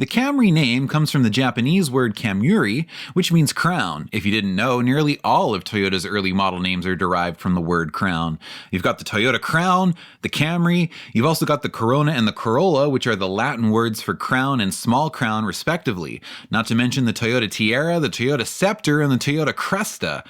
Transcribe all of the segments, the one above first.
The Camry name comes from the Japanese word kamuri, which means crown. If you didn't know, nearly all of Toyota's early model names are derived from the word crown. You've got the Toyota Crown, the Camry, you've also got the Corona and the Corolla, which are the Latin words for crown and small crown respectively, not to mention the Toyota Tiara, the Toyota Scepter, and the Toyota Cresta.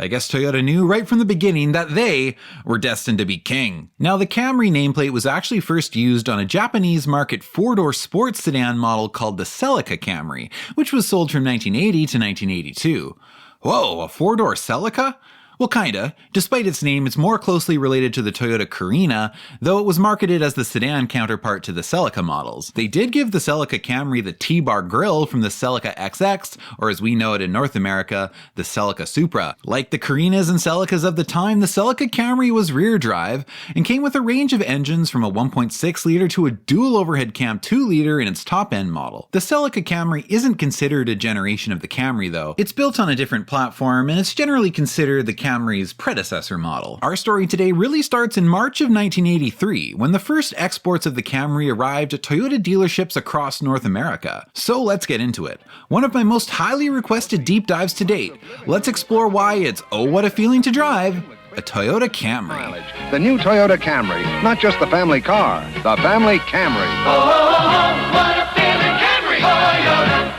I guess Toyota knew right from the beginning that they were destined to be king. Now, the Camry nameplate was actually first used on a Japanese market four-door sports sedan model called the Celica Camry, which was sold from 1980 to 1982. Whoa, a four-door Celica? Well, kinda. Despite its name, it's more closely related to the Toyota Carina, though it was marketed as the sedan counterpart to the Celica models. They did give the Celica Camry the T-bar grille from the Celica XX, or as we know it in North America, the Celica Supra. Like the Carinas and Celicas of the time, the Celica Camry was rear drive, and came with a range of engines from a 1.6 liter to a dual overhead cam 2 liter in its top-end model. The Celica Camry isn't considered a generation of the Camry though. It's built on a different platform, and it's generally considered the Camry's predecessor model. Our story today really starts in March of 1983, when the first exports of the Camry arrived at Toyota dealerships across North America. So let's get into it. One of my most highly requested deep dives to date. Let's explore why it's oh what a feeling to drive a Toyota Camry. The new Toyota Camry, not just the family car, the family Camry. Oh, what a feeling, Camry! Toyota!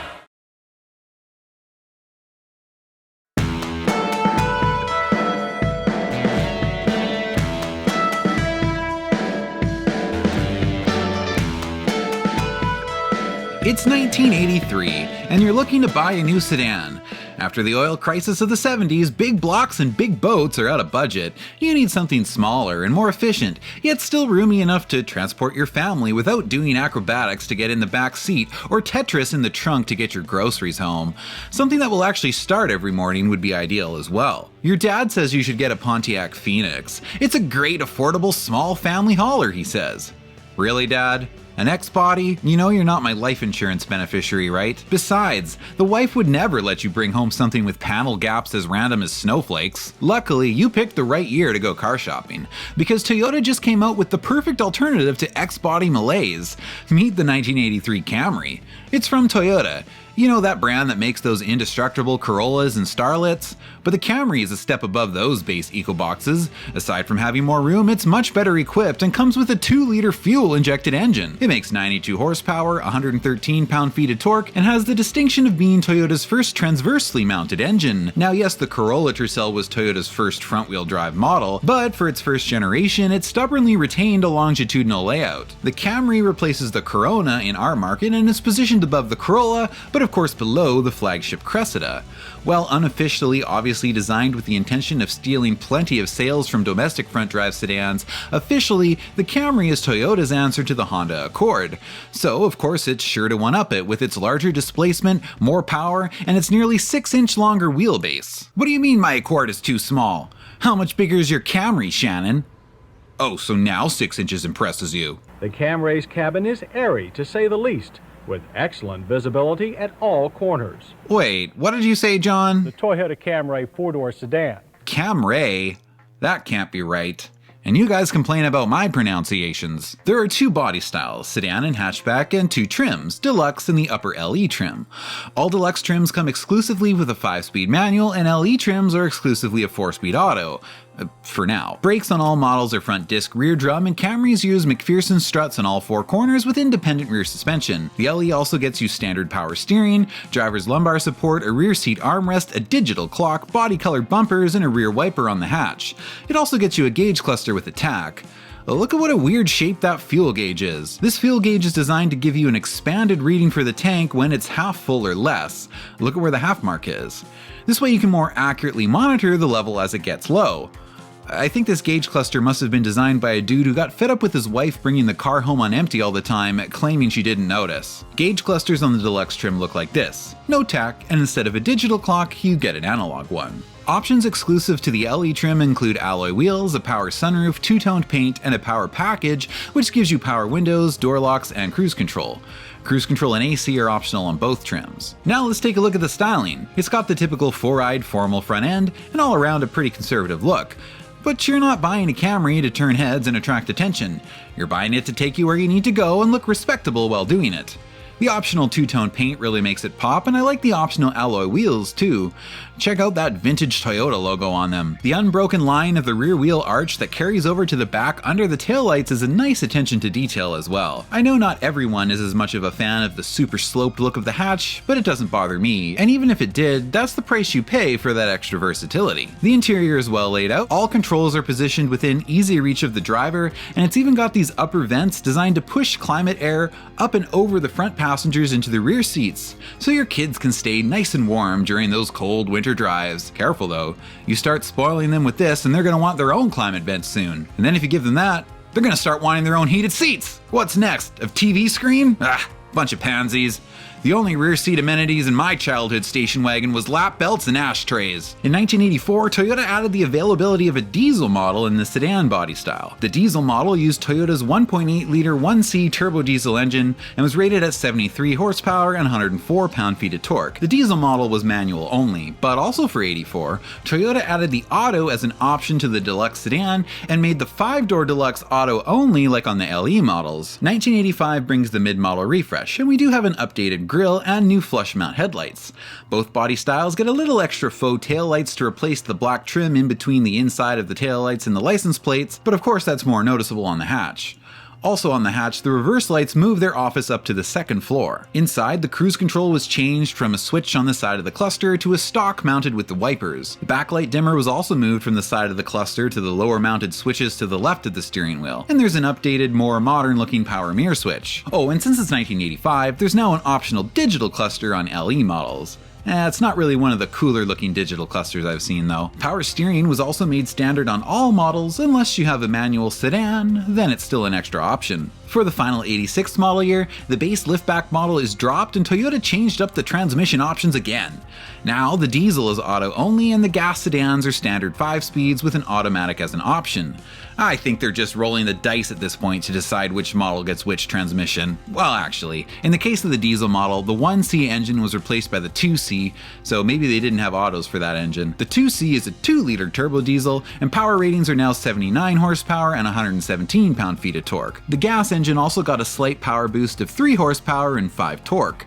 It's 1983, and you're looking to buy a new sedan. After the oil crisis of the 70s, big blocks and big boats are out of budget. You need something smaller and more efficient, yet still roomy enough to transport your family without doing acrobatics to get in the back seat or Tetris in the trunk to get your groceries home. Something that will actually start every morning would be ideal as well. Your dad says you should get a Pontiac Phoenix. It's a great, affordable, small family hauler, he says. Really, Dad? An X-Body? You know you're not my life insurance beneficiary, right? Besides, the wife would never let you bring home something with panel gaps as random as snowflakes. Luckily, you picked the right year to go car shopping, because Toyota just came out with the perfect alternative to X-Body malaise. Meet the 1983 Camry. It's from Toyota. You know that brand that makes those indestructible Corollas and Starlets? But the Camry is a step above those base eco-boxes. Aside from having more room, it's much better equipped and comes with a 2-liter fuel-injected engine. It makes 92 horsepower, 113 pound-feet of torque, and has the distinction of being Toyota's first transversely mounted engine. Now yes, the Corolla Tercel was Toyota's first front-wheel drive model, but for its first generation, it stubbornly retained a longitudinal layout. The Camry replaces the Corona in our market and is positioned above the Corolla, but of course below the flagship Cressida. While unofficially obviously designed with the intention of stealing plenty of sales from domestic front-drive sedans, officially, the Camry is Toyota's answer to the Honda Accord. So, of course, it's sure to one-up it with its larger displacement, more power, and its nearly 6-inch longer wheelbase. What do you mean my Accord is too small? How much bigger is your Camry, Shannon? Oh, so now 6 inches impresses you. The Camry's cabin is airy, to say the least, with excellent visibility at all corners. Wait, what did you say, John? The Toyota Camry 4-door sedan. Camry? That can't be right. And you guys complain about my pronunciations. There are 2 body styles, sedan and hatchback, and 2 trims, deluxe and the upper LE trim. All deluxe trims come exclusively with a 5-speed manual, and LE trims are exclusively a 4-speed auto. For now. Brakes on all models are front disc rear drum, and Camrys use McPherson struts on all 4 corners with independent rear suspension. The LE also gets you standard power steering, driver's lumbar support, a rear seat armrest, a digital clock, body-colored bumpers, and a rear wiper on the hatch. It also gets you a gauge cluster with a tach. Look at what a weird shape that fuel gauge is. This fuel gauge is designed to give you an expanded reading for the tank when it's half full or less. Look at where the half mark is. This way you can more accurately monitor the level as it gets low. I think this gauge cluster must have been designed by a dude who got fed up with his wife bringing the car home on empty all the time, claiming she didn't notice. Gauge clusters on the deluxe trim look like this. No tach, and instead of a digital clock, you get an analog one. Options exclusive to the LE trim include alloy wheels, a power sunroof, 2-toned paint, and a power package, which gives you power windows, door locks, and cruise control. Cruise control and AC are optional on both trims. Now let's take a look at the styling. It's got the typical 4-eyed formal front end, and all around a pretty conservative look. But you're not buying a Camry to turn heads and attract attention. You're buying it to take you where you need to go and look respectable while doing it. The optional two-tone paint really makes it pop, and I like the optional alloy wheels too. Check out that vintage Toyota logo on them. The unbroken line of the rear wheel arch that carries over to the back under the taillights is a nice attention to detail as well. I know not everyone is as much of a fan of the super sloped look of the hatch, but it doesn't bother me, and even if it did, that's the price you pay for that extra versatility. The interior is well laid out, all controls are positioned within easy reach of the driver, and it's even got these upper vents designed to push climate air up and over the front passengers into the rear seats, so your kids can stay nice and warm during those cold winter drives. Careful though, you start spoiling them with this and they're going to want their own climate vents soon. And then if you give them that, they're going to start wanting their own heated seats. What's next? A TV screen? Bunch of pansies. The only rear seat amenities in my childhood station wagon was lap belts and ashtrays. In 1984, Toyota added the availability of a diesel model in the sedan body style. The diesel model used Toyota's 1.8-liter 1C turbo diesel engine and was rated at 73 horsepower and 104 pound-feet of torque. The diesel model was manual only, but also for 84, Toyota added the auto as an option to the deluxe sedan and made the 5-door deluxe auto only like on the LE models. 1985 brings the mid-model refresh, and we do have an updated grille and new flush mount headlights. Both body styles get a little extra faux tail lights to replace the black trim in between the inside of the tail lights and the license plates, but of course that's more noticeable on the hatch. Also on the hatch, the reverse lights move their office up to the second floor. Inside, the cruise control was changed from a switch on the side of the cluster to a stalk mounted with the wipers. The backlight dimmer was also moved from the side of the cluster to the lower mounted switches to the left of the steering wheel. And there's an updated, more modern looking power mirror switch. Oh, and since it's 1985, there's now an optional digital cluster on LE models. It's not really one of the cooler looking digital clusters I've seen though. Power steering was also made standard on all models unless you have a manual sedan, then it's still an extra option. For the final 86 model year, the base liftback model is dropped and Toyota changed up the transmission options again. Now the diesel is auto only and the gas sedans are standard 5 speeds with an automatic as an option. I think they're just rolling the dice at this point to decide which model gets which transmission. Well actually, in the case of the diesel model, the 1C engine was replaced by the 2C, so maybe they didn't have autos for that engine. The 2C is a 2-liter turbo diesel and power ratings are now 79 horsepower and 117 pound-feet of torque. The gas engine also got a slight power boost of 3 horsepower and 5 torque.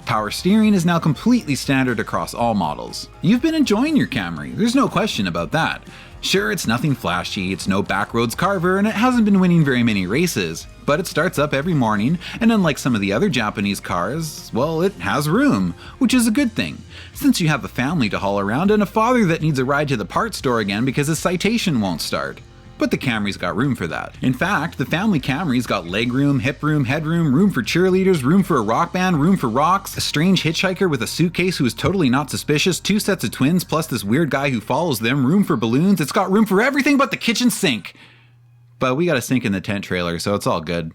Power steering is now completely standard across all models. You've been enjoying your Camry, there's no question about that. Sure, it's nothing flashy, it's no backroads carver, and it hasn't been winning very many races, but it starts up every morning, and unlike some of the other Japanese cars, well, it has room, which is a good thing, since you have a family to haul around and a father that needs a ride to the parts store again because his citation won't start. But the Camry's got room for that. In fact, the family Camry's got legroom, hip room, headroom, room for cheerleaders, room for a rock band, room for rocks, a strange hitchhiker with a suitcase who is totally not suspicious, 2 sets of twins plus this weird guy who follows them, room for balloons. It's got room for everything but the kitchen sink. But we got a sink in the tent trailer, so it's all good.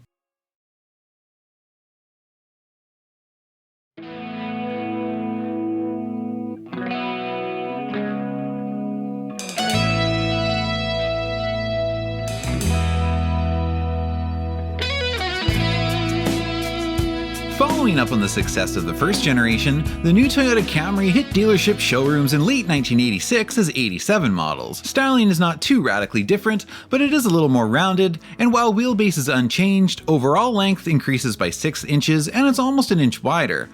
Following up on the success of the first generation, the new Toyota Camry hit dealership showrooms in late 1986 as 87 models. Styling is not too radically different, but it is a little more rounded, and while wheelbase is unchanged, overall length increases by 6 inches and it's almost an inch wider.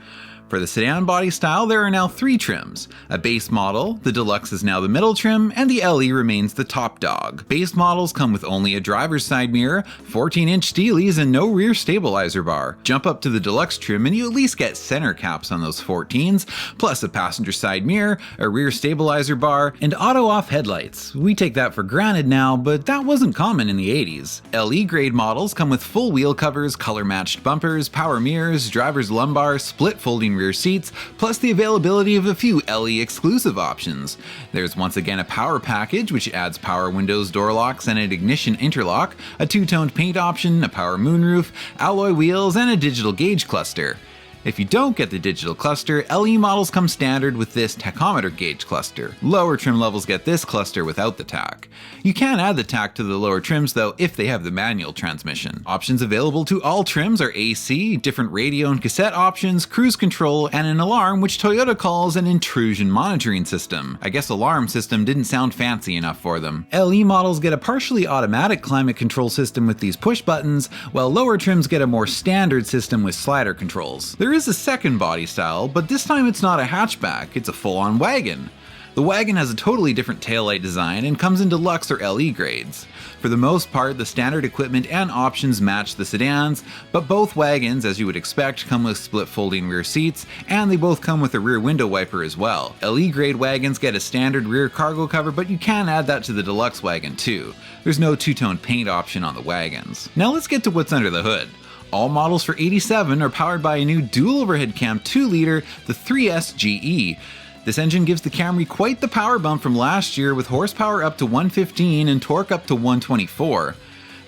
For the sedan body style, there are now 3 trims. A base model, the deluxe is now the middle trim, and the LE remains the top dog. Base models come with only a driver's side mirror, 14-inch steelies, and no rear stabilizer bar. Jump up to the deluxe trim and you at least get center caps on those 14s, plus a passenger side mirror, a rear stabilizer bar, and auto-off headlights. We take that for granted now, but that wasn't common in the 80s. LE grade models come with full wheel covers, color-matched bumpers, power mirrors, driver's lumbar, split folding rear seats, plus the availability of a few LE exclusive options. There's once again a power package which adds power windows, door locks, and an ignition interlock, a 2-toned paint option, a power moonroof, alloy wheels, and a digital gauge cluster. If you don't get the digital cluster, LE models come standard with this tachometer gauge cluster. Lower trim levels get this cluster without the tach. You can add the tach to the lower trims though if they have the manual transmission. Options available to all trims are AC, different radio and cassette options, cruise control, and an alarm which Toyota calls an intrusion monitoring system. I guess alarm system didn't sound fancy enough for them. LE models get a partially automatic climate control system with these push buttons, while lower trims get a more standard system with slider controls. There There is a second body style, but this time it's not a hatchback, it's a full-on wagon. The wagon has a totally different taillight design and comes in deluxe or LE grades. For the most part, the standard equipment and options match the sedans, but both wagons, as you would expect, come with split folding rear seats, and they both come with a rear window wiper as well. LE grade wagons get a standard rear cargo cover, but you can add that to the deluxe wagon too. There's no two-tone paint option on the wagons. Now let's get to what's under the hood. All models for '87 are powered by a new dual overhead cam 2-liter, the 3S GE. This engine gives the Camry quite the power bump from last year, with horsepower up to 115 and torque up to 124.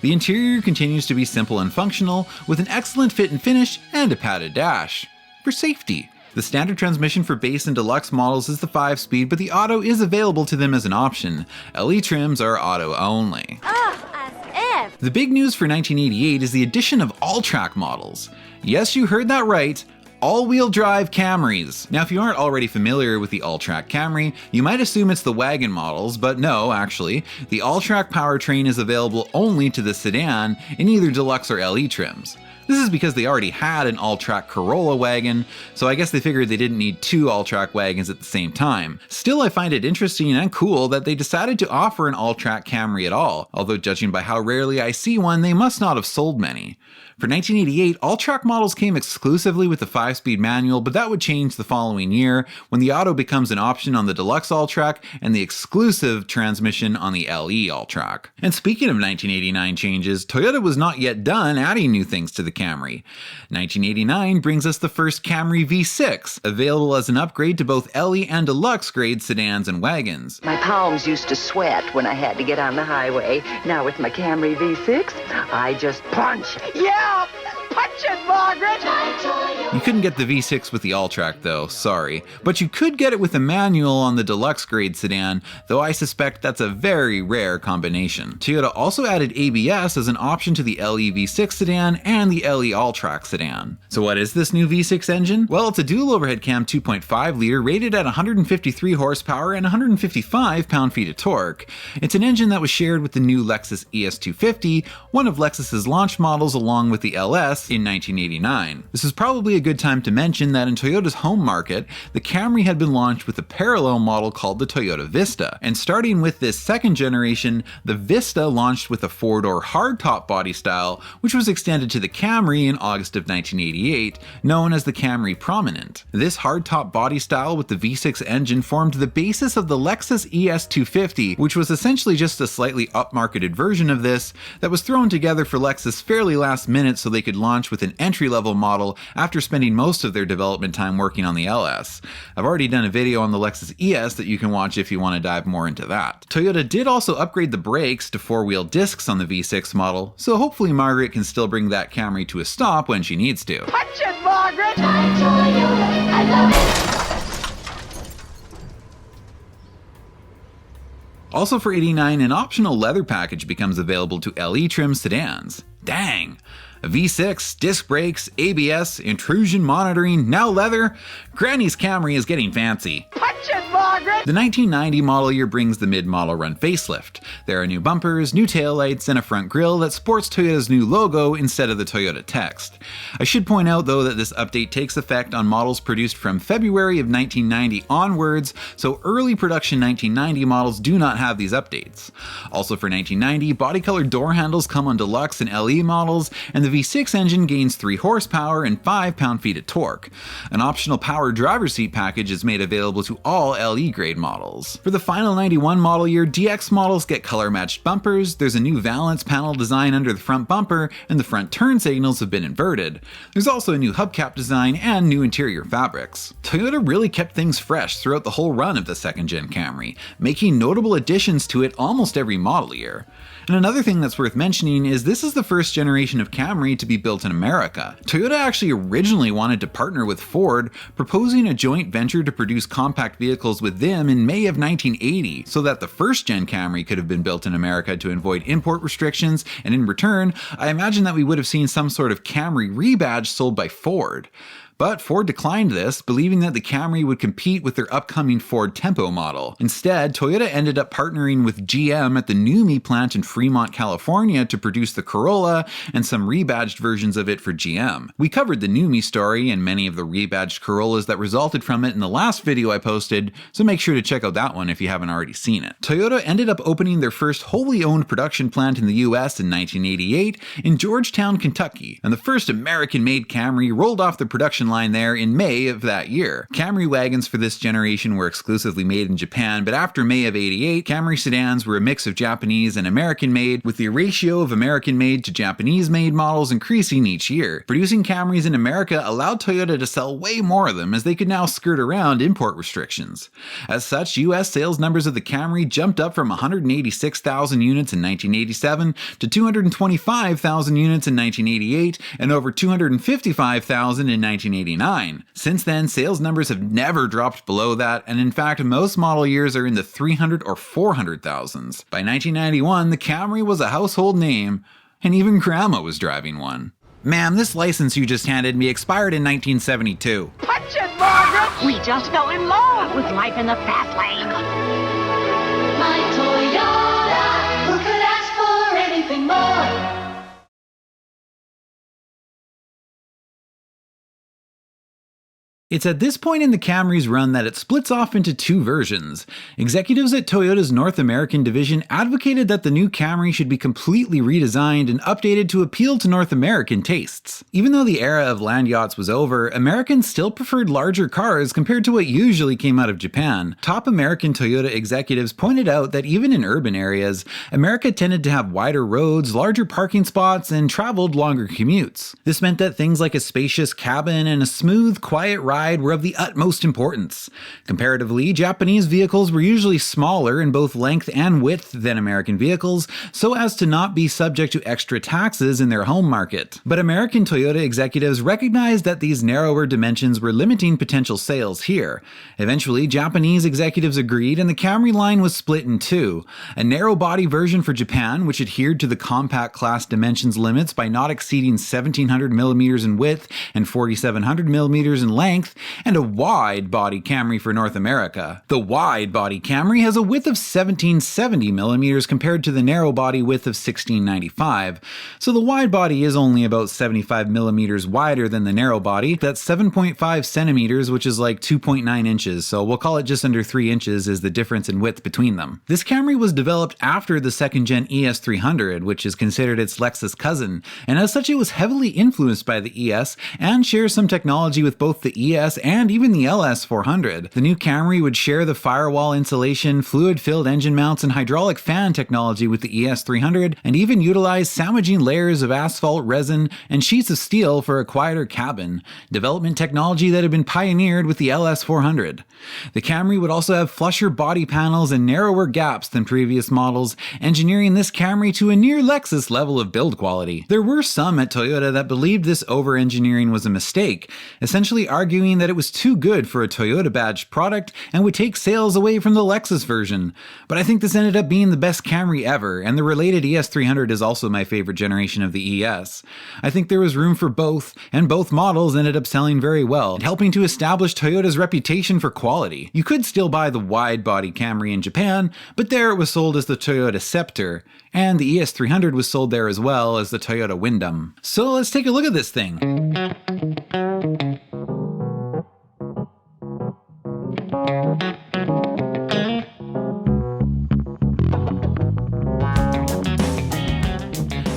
The interior continues to be simple and functional, with an excellent fit and finish and a padded dash. For safety. The standard transmission for base and deluxe models is the 5-speed, but the auto is available to them as an option. LE trims are auto only. The big news for 1988 is the addition of all-track models. Yes, you heard that right. All-wheel drive Camrys. Now, if you aren't already familiar with the all-track Camry, you might assume it's the wagon models, but no, actually. The all-track powertrain is available only to the sedan in either deluxe or LE trims. This is because they already had an all-track Corolla wagon, so I guess they figured they didn't need two all-track wagons at the same time. Still, I find it interesting and cool that they decided to offer an all-track Camry at all, although judging by how rarely I see one, they must not have sold many. For 1988, all-track models came exclusively with the 5-speed manual, but that would change the following year when the auto becomes an option on the deluxe all-track and the exclusive transmission on the LE all-track. And speaking of 1989 changes, Toyota was not yet done adding new things to the Camry. 1989 brings us the first Camry V6, available as an upgrade to both LE and deluxe grade sedans and wagons. My palms used to sweat when I had to get on the highway. Now with my Camry V6, I just punch. Yeah! Punch it, Margaret! You couldn't get the V6 with the all-track though, sorry. But you could get it with a manual on the deluxe grade sedan, though I suspect that's a very rare combination. Toyota also added ABS as an option to the LE V6 sedan and the LE all-track sedan. So what is this new V6 engine? Well, it's a dual overhead cam 2.5 liter rated at 153 horsepower and 155 pound-feet of torque. It's an engine that was shared with the new Lexus ES250, one of Lexus's launch models along with the LS in 1989. This is probably a good time to mention that in Toyota's home market, the Camry had been launched with a parallel model called the Toyota Vista. And starting with this second generation, the Vista launched with a 4-door hardtop body style, which was extended to the Camry in August of 1988, known as the Camry Prominent. This hardtop body style with the V6 engine formed the basis of the Lexus ES250, which was essentially just a slightly upmarketed version of this that was thrown together for Lexus fairly last minute so they could launch with an entry-level model after spending most of their development time working on the LS. I've already done a video on the Lexus ES that you can watch if you want to dive more into that. Toyota did also upgrade the brakes to 4-wheel discs on the V6 model, so hopefully Margaret can still bring that Camry to a stop when she needs to. Punch it, Margaret! I love it. Also for '89, an optional leather package becomes available to LE trim sedans. Dang! A V6, disc brakes, ABS, intrusion monitoring, now leather. Granny's Camry is getting fancy. Punch it, Margaret! The 1990 model year brings the mid-model run facelift. There are new bumpers, new taillights, and a front grille that sports Toyota's new logo instead of the Toyota text. I should point out though that this update takes effect on models produced from February of 1990 onwards, so early production 1990 models do not have these updates. Also for 1990, body-colored door handles come on deluxe and LE models, and the V6 engine gains 3 horsepower and 5 pound-feet of torque. An optional power driver's seat package is made available to all LE grade models. For the final 91 model year, DX models get color-matched bumpers, there's a new valance panel design under the front bumper, and the front turn signals have been inverted. There's also a new hubcap design and new interior fabrics. Toyota really kept things fresh throughout the whole run of the second-gen Camry, making notable additions to it almost every model year. And another thing that's worth mentioning is this is the first generation of Camry to be built in America. Toyota actually originally wanted to partner with Ford, proposing a joint venture to produce compact vehicles with them in May of 1980, so that the first gen Camry could have been built in America to avoid import restrictions, and in return, I imagine that we would have seen some sort of Camry rebadge sold by Ford. But Ford declined this, believing that the Camry would compete with their upcoming Ford Tempo model. Instead, Toyota ended up partnering with GM at the NUMMI plant in Fremont, California to produce the Corolla and some rebadged versions of it for GM. We covered the NUMMI story and many of the rebadged Corollas that resulted from it in the last video I posted, so make sure to check out that one if you haven't already seen it. Toyota ended up opening their first wholly owned production plant in the US in 1988 in Georgetown, Kentucky, and the first American-made Camry rolled off the production line there in May of that year. Camry wagons for this generation were exclusively made in Japan, but after May of '88, Camry sedans were a mix of Japanese and American-made, with the ratio of American-made to Japanese-made models increasing each year. Producing Camrys in America allowed Toyota to sell way more of them, as they could now skirt around import restrictions. As such, US sales numbers of the Camry jumped up from 186,000 units in 1987 to 225,000 units in 1988 and over 255,000 in 1989. Since then, sales numbers have never dropped below that, and in fact, most model years are in the 300 or 400,000s. By 1991, the Camry was a household name, and even Grandma was driving one. Ma'am, this license you just handed me expired in 1972. Punch it, Margaret! We just fell in love with life in the fast lane. My Toyota, who could ask for anything more? It's at this point in the Camry's run that it splits off into two versions. Executives at Toyota's North American division advocated that the new Camry should be completely redesigned and updated to appeal to North American tastes. Even though the era of land yachts was over, Americans still preferred larger cars compared to what usually came out of Japan. Top American Toyota executives pointed out that even in urban areas, America tended to have wider roads, larger parking spots, and traveled longer commutes. This meant that things like a spacious cabin and a smooth, quiet ride were of the utmost importance. Comparatively, Japanese vehicles were usually smaller in both length and width than American vehicles, so as to not be subject to extra taxes in their home market. But American Toyota executives recognized that these narrower dimensions were limiting potential sales here. Eventually, Japanese executives agreed, and the Camry line was split in two. A narrow body version for Japan, which adhered to the compact class dimensions limits by not exceeding 1700mm in width and 4700mm in length, and a wide body Camry for North America. The wide body Camry has a width of 1770mm compared to the narrow body width of 1695, so the wide body is only about 75mm wider than the narrow body. That's 7.5 centimeters, which is like 2.9 inches, so we'll call it just under 3 inches is the difference in width between them. This Camry was developed after the second-gen ES300, which is considered its Lexus cousin, and as such it was heavily influenced by the ES and shares some technology with both the ES and even the LS400. The new Camry would share the firewall insulation, fluid-filled engine mounts, and hydraulic fan technology with the ES300, and even utilize sandwiching layers of asphalt resin and sheets of steel for a quieter cabin, development technology that had been pioneered with the LS400. The Camry would also have flusher body panels and narrower gaps than previous models, engineering this Camry to a near Lexus level of build quality. There were some at Toyota that believed this over-engineering was a mistake, essentially arguing that it was too good for a Toyota badged product and would take sales away from the Lexus version. But I think this ended up being the best Camry ever, and the related ES300 is also my favorite generation of the ES. I think there was room for both, and both models ended up selling very well, helping to establish Toyota's reputation for quality. You could still buy the wide body Camry in Japan, but there it was sold as the Toyota Scepter, and the ES300 was sold there as well as the Toyota Wyndham. So let's take a look at this thing.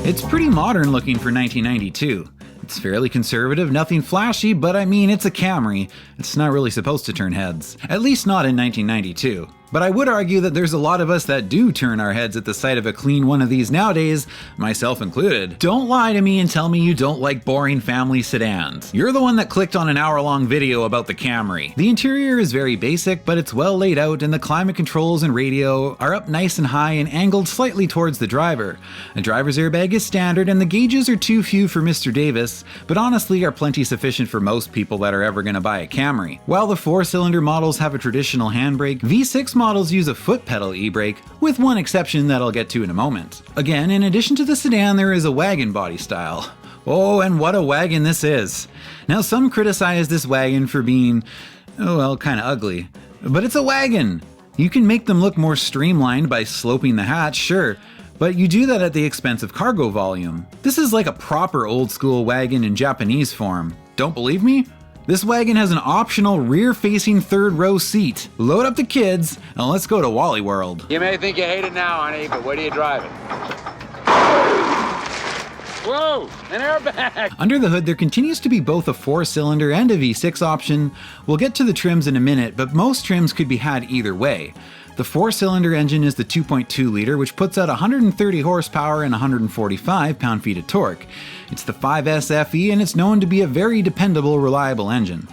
It's pretty modern looking for 1992. It's fairly conservative, nothing flashy, but I mean, it's a Camry. It's not really supposed to turn heads. At least not in 1992. But I would argue that there's a lot of us that do turn our heads at the sight of a clean one of these nowadays, myself included. Don't lie to me and tell me you don't like boring family sedans. You're the one that clicked on an hour-long video about the Camry. The interior is very basic, but it's well laid out, and the climate controls and radio are up nice and high and angled slightly towards the driver. The driver's airbag is standard, and the gauges are too few for Mr. Davis, but honestly are plenty sufficient for most people that are ever going to buy a Camry. While the 4-cylinder models have a traditional handbrake, V6 models use a foot pedal e-brake, with one exception that I'll get to in a moment. Again, in addition to the sedan, there is a wagon body style. Oh, and what a wagon this is. Now, some criticize this wagon for being, oh well, kinda ugly. But it's a wagon! You can make them look more streamlined by sloping the hatch, sure, but you do that at the expense of cargo volume. This is like a proper old school wagon in Japanese form. Don't believe me? This wagon has an optional rear-facing third row seat. Load up the kids, and let's go to Wally World. You may think you hate it now, honey, but where do you drive it? Whoa, an airbag! Under the hood, there continues to be both a 4-cylinder and a V6 option. We'll get to the trims in a minute, but most trims could be had either way. The 4-cylinder engine is the 2.2 liter, which puts out 130 horsepower and 145 pound-feet of torque. It's the 5S FE, and it's known to be a very dependable, reliable engine.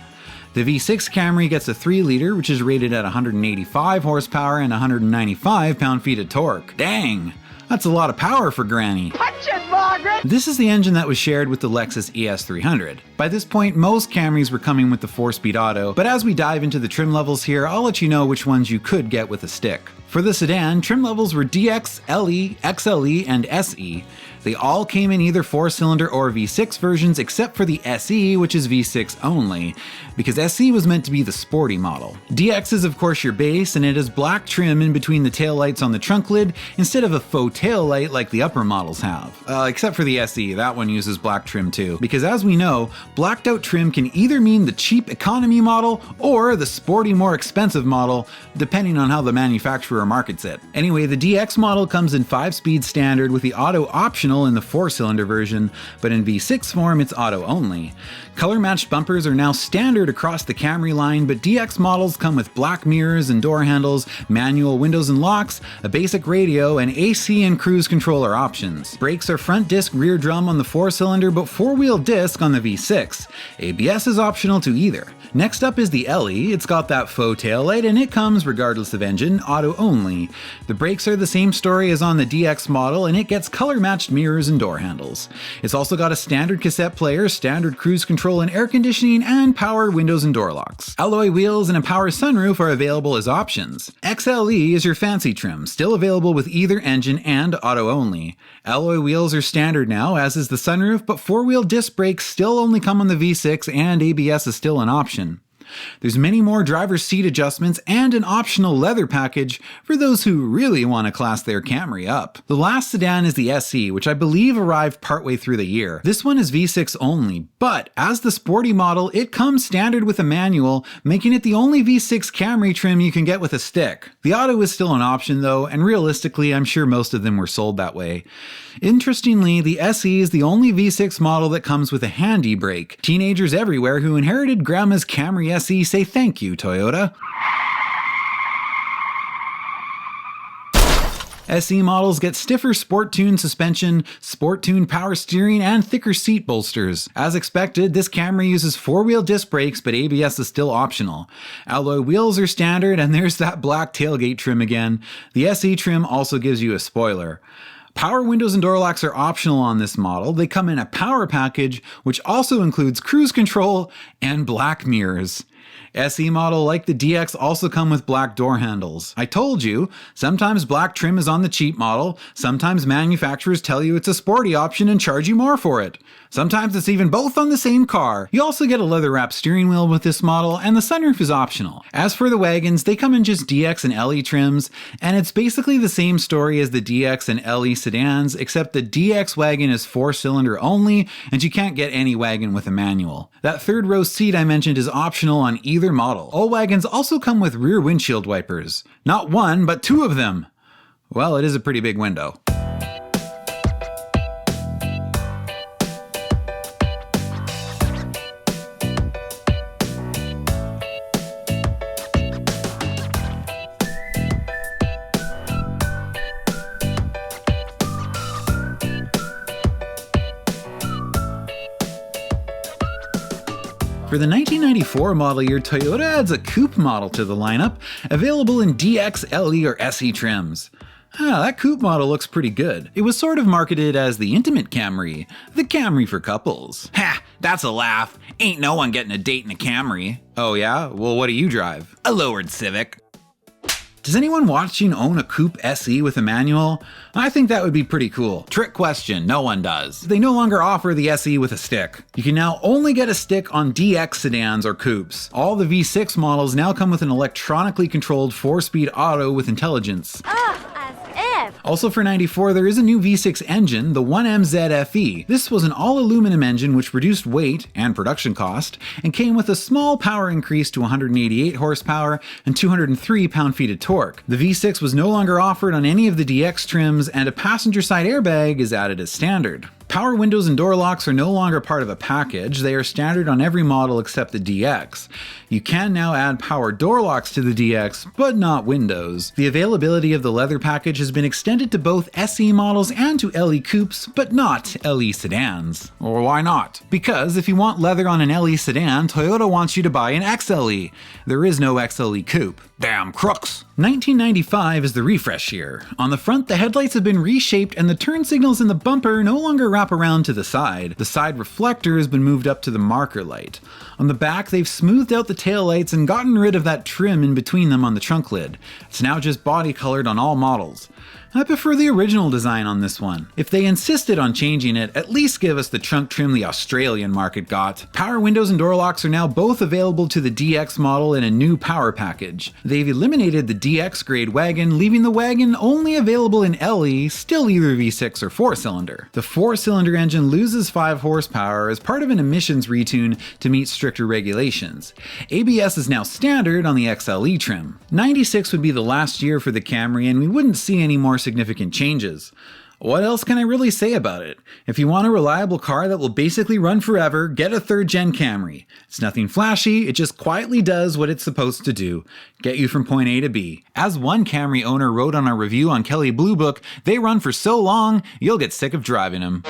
The V6 Camry gets a 3 liter, which is rated at 185 horsepower and 195 pound-feet of torque. Dang! That's a lot of power for Granny. Punch it, Margaret! This is the engine that was shared with the Lexus ES300. By this point, most Camrys were coming with the 4-speed auto, but as we dive into the trim levels here, I'll let you know which ones you could get with a stick. For the sedan, trim levels were DX, LE, XLE, and SE. They all came in either 4-cylinder or V6 versions except for the SE, which is V6 only, because SE was meant to be the sporty model. DX is of course your base, and it has black trim in between the taillights on the trunk lid instead of a faux taillight like the upper models have. Except for the SE, that one uses black trim too, because as we know, blacked out trim can either mean the cheap economy model or the sporty more expensive model, depending on how the manufacturer markets it. Anyway, the DX model comes in 5-speed standard with the auto optional in the 4-cylinder version, but in V6 form it's auto only. Color matched bumpers are now standard across the Camry line, but DX models come with black mirrors and door handles, manual windows and locks, a basic radio, and AC and cruise controller options. Brakes are front disc rear drum on the 4-cylinder, but 4-wheel disc on the V6. ABS is optional to either. Next up is the LE. It's got that faux taillight, and it comes, regardless of engine, auto only. The brakes are the same story as on the DX model, and it gets color matched mirrors and door handles. It's also got a standard cassette player, standard cruise control and air conditioning, and power windows and door locks. Alloy wheels and a power sunroof are available as options. XLE is your fancy trim, still available with either engine and auto only. Alloy wheels are standard now, as is the sunroof, but 4-wheel disc brakes still only come on the V6 and ABS is still an option. There's many more driver's seat adjustments and an optional leather package for those who really want to class their Camry up. The last sedan is the SE, which I believe arrived partway through the year. This one is V6 only, but as the sporty model, it comes standard with a manual, making it the only V6 Camry trim you can get with a stick. The auto is still an option though, and realistically, I'm sure most of them were sold that way. Interestingly, the SE is the only V6 model that comes with a handy brake. Teenagers everywhere who inherited Grandma's Camry SE say thank you, Toyota. SE models get stiffer Sport-Tune suspension, Sport-Tune power steering, and thicker seat bolsters. As expected, this Camry uses 4-wheel disc brakes, but ABS is still optional. Alloy wheels are standard, and there's that black tailgate trim again. The SE trim also gives you a spoiler. Power windows and door locks are optional on this model. They come in a power package, which also includes cruise control and black mirrors. SE model, like the DX, also come with black door handles. I told you, sometimes black trim is on the cheap model, sometimes manufacturers tell you it's a sporty option and charge you more for it. Sometimes it's even both on the same car. You also get a leather-wrapped steering wheel with this model, and the sunroof is optional. As for the wagons, they come in just DX and LE trims, and it's basically the same story as the DX and LE sedans, except the DX wagon is 4-cylinder only, and you can't get any wagon with a manual. That third row seat I mentioned is optional on either model. All wagons also come with rear windshield wipers. Not one, but 2 of them. Well, it is a pretty big window. For the 1994 model year, Toyota adds a coupe model to the lineup, available in DX, LE, or SE trims. That coupe model looks pretty good. It was sort of marketed as the intimate Camry, the Camry for couples. Ha! That's a laugh. Ain't no one getting a date in a Camry. Oh yeah? Well, what do you drive? A lowered Civic. Does anyone watching own a Coupe SE with a manual? I think that would be pretty cool. Trick question, no one does. They no longer offer the SE with a stick. You can now only get a stick on DX sedans or coupes. All the V6 models now come with an electronically controlled 4-speed auto with intelligence. Also for 94, there is a new V6 engine, the 1MZ FE. This was an all-aluminum engine which reduced weight and production cost, and came with a small power increase to 188 horsepower and 203 pound-feet of torque. The V6 was no longer offered on any of the DX trims, and a passenger side airbag is added as standard. Power windows and door locks are no longer part of a package. They are standard on every model except the DX. You can now add power door locks to the DX, but not windows. The availability of the leather package has been extended to both SE models and to LE coupes, but not LE sedans. Or why not? Because if you want leather on an LE sedan, Toyota wants you to buy an XLE. There is no XLE coupe. Damn crooks! 1995 is the refresh year. On the front, the headlights have been reshaped and the turn signals in the bumper no longer wrap around to the side. The side reflector has been moved up to the marker light. On the back, they've smoothed out the taillights and gotten rid of that trim in between them on the trunk lid. It's now just body colored on all models. I prefer the original design on this one. If they insisted on changing it, at least give us the trunk trim the Australian market got. Power windows and door locks are now both available to the DX model in a new power package. They've eliminated the DX grade wagon, leaving the wagon only available in LE, still either V6 or 4-cylinder. The 4-cylinder engine loses 5 horsepower as part of an emissions retune to meet stricter regulations. ABS is now standard on the XLE trim. 96 would be the last year for the Camry, and we wouldn't see any more significant changes. What else can I really say about it? If you want a reliable car that will basically run forever, get a 3rd gen Camry. It's nothing flashy, it just quietly does what it's supposed to do. Get you from point A to B. As one Camry owner wrote on our review on Kelley Blue Book, they run for so long, you'll get sick of driving them.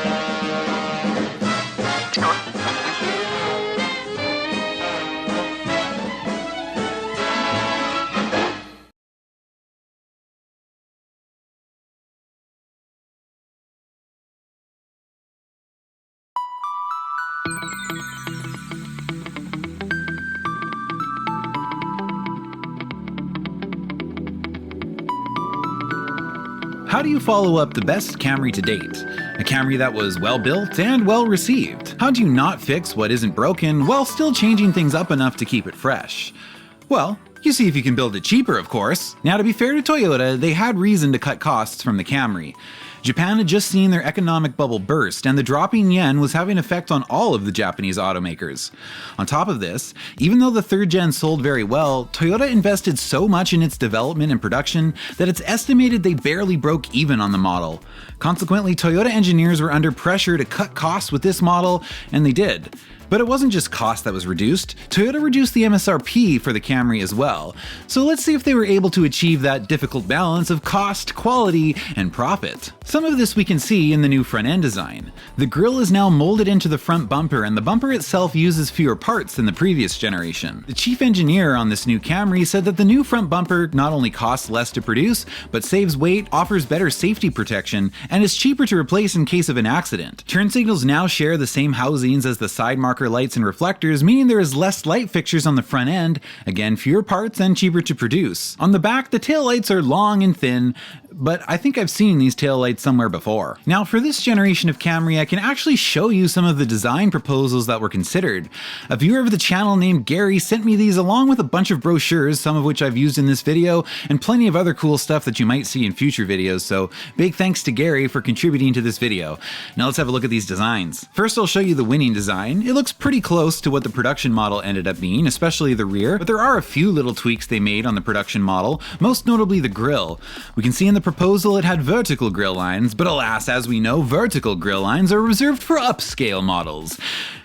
How do you follow up the best Camry to date? A Camry that was well built and well received. How do you not fix what isn't broken while still changing things up enough to keep it fresh? Well, you see if you can build it cheaper, of course. Now, to be fair to Toyota, they had reason to cut costs from the Camry. Japan had just seen their economic bubble burst, and the dropping yen was having effect on all of the Japanese automakers. On top of this, even though the 3rd gen sold very well, Toyota invested so much in its development and production that it's estimated they barely broke even on the model. Consequently, Toyota engineers were under pressure to cut costs with this model, and they did. But it wasn't just cost that was reduced. Toyota reduced the MSRP for the Camry as well. So let's see if they were able to achieve that difficult balance of cost, quality, and profit. Some of this we can see in the new front end design. The grille is now molded into the front bumper, and the bumper itself uses fewer parts than the previous generation. The chief engineer on this new Camry said that the new front bumper not only costs less to produce, but saves weight, offers better safety protection, and is cheaper to replace in case of an accident. Turn signals now share the same housings as the side marker lights and reflectors, meaning there is less light fixtures on the front end, again fewer parts and cheaper to produce. On the back, the taillights are long and thin, but I think I've seen these taillights somewhere before. Now for this generation of Camry, I can actually show you some of the design proposals that were considered. A viewer of the channel named Gary sent me these along with a bunch of brochures, some of which I've used in this video, and plenty of other cool stuff that you might see in future videos, so big thanks to Gary for contributing to this video. Now let's have a look at these designs. First I'll show you the winning design. It looks pretty close to what the production model ended up being, especially the rear, but there are a few little tweaks they made on the production model, most notably the grille. We can see in the proposal it had vertical grille lines, but alas, as we know, vertical grille lines are reserved for upscale models.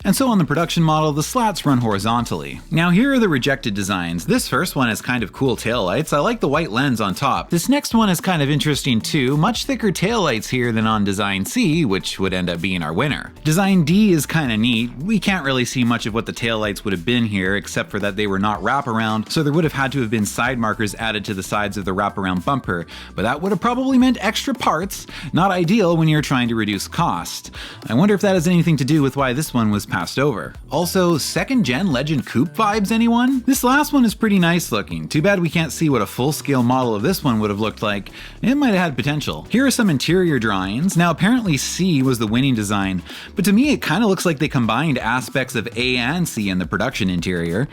And so on the production model, the slats run horizontally. Now here are the rejected designs. This first one has kind of cool taillights. I like the white lens on top. This next one is kind of interesting too. Much thicker taillights here than on Design C, which would end up being our winner. Design D is kind of neat. We can't really see much of what the taillights would have been here, except for that they were not wraparound, so there would have had to have been side markers added to the sides of the wraparound bumper, but that would would have probably meant extra parts, not ideal when you're trying to reduce cost. I wonder if that has anything to do with why this one was passed over. Also, second gen Legend Coupe vibes, anyone? This last one is pretty nice looking. Too bad we can't see what a full-scale model of this one would have looked like. It might have had potential. Here are some interior drawings. Now apparently C was the winning design, but to me it kind of looks like they combined aspects of A and C in the production interior.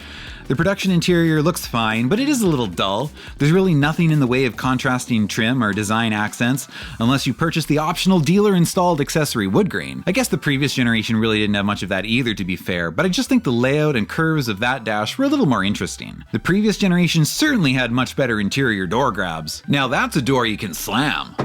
The production interior looks fine, but it is a little dull. There's really nothing in the way of contrasting trim or design accents, unless you purchase the optional dealer-installed accessory wood grain. I guess the previous generation really didn't have much of that either, to be fair, but I just think the layout and curves of that dash were a little more interesting. The previous generation certainly had much better interior door grabs. Now that's a door you can slam.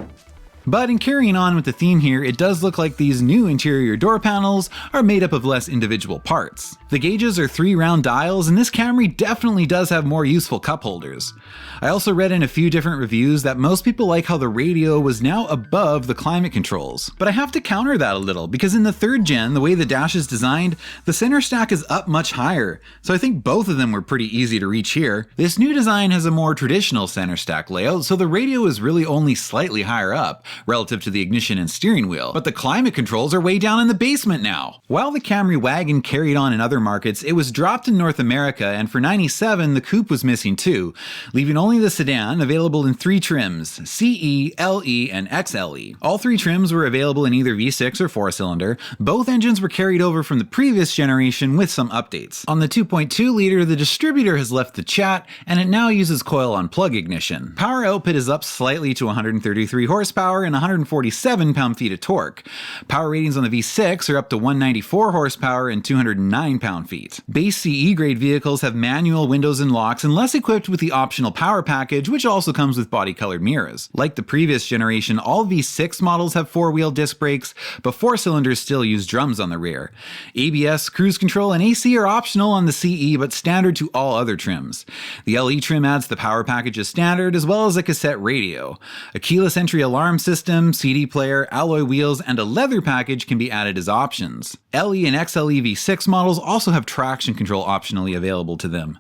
But in carrying on with the theme here, it does look like these new interior door panels are made up of less individual parts. The gauges are 3 round dials, and this Camry definitely does have more useful cup holders. I also read in a few different reviews that most people like how the radio was now above the climate controls. But I have to counter that a little, because in the 3rd gen, the way the dash is designed, the center stack is up much higher, so I think both of them were pretty easy to reach here. This new design has a more traditional center stack layout, so the radio is really only slightly higher up, relative to the ignition and steering wheel, but the climate controls are way down in the basement now. While the Camry wagon carried on in other markets, it was dropped in North America, and for '97 the coupe was missing too, leaving only the sedan available in 3 trims, CE, LE, and XLE. All 3 trims were available in either V6 or 4-cylinder. Both engines were carried over from the previous generation with some updates. On the 2.2 liter, the distributor has left the chat, and it now uses coil-on-plug ignition. Power output is up slightly to 133 horsepower and 147 pound-feet of torque. Power ratings on the V6 are up to 194 horsepower and 209 pound-feet. Base CE grade vehicles have manual windows and locks and less equipped with the optional power package, which also comes with body-colored mirrors. Like the previous generation, all V6 models have 4-wheel disc brakes, but 4-cylinders still use drums on the rear. ABS, cruise control, and AC are optional on the CE, but standard to all other trims. The LE trim adds the power package as standard, as well as a cassette radio. A keyless entry alarm system, CD player, alloy wheels, and a leather package can be added as options. LE and XLE V6 models also have traction control optionally available to them.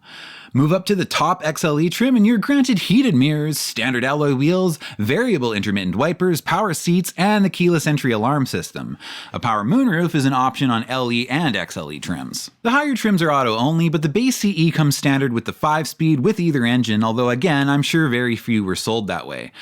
Move up to the top XLE trim and you're granted heated mirrors, standard alloy wheels, variable intermittent wipers, power seats, and the keyless entry alarm system. A power moonroof is an option on LE and XLE trims. The higher trims are auto only, but the base CE comes standard with the 5-speed with either engine, although again, I'm sure very few were sold that way.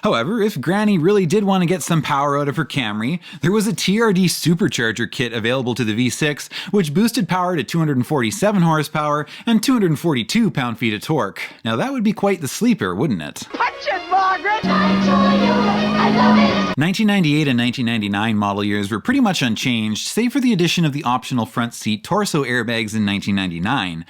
However, if Granny really did want to get some power out of her Camry, there was a TRD supercharger kit available to the V6, which boosted power to 247 horsepower and 242 pound-feet of torque. Now that would be quite the sleeper, wouldn't it? Punch it, Margaret! I love it! 1998 and 1999 model years were pretty much unchanged, save for the addition of the optional front seat torso airbags in 1999.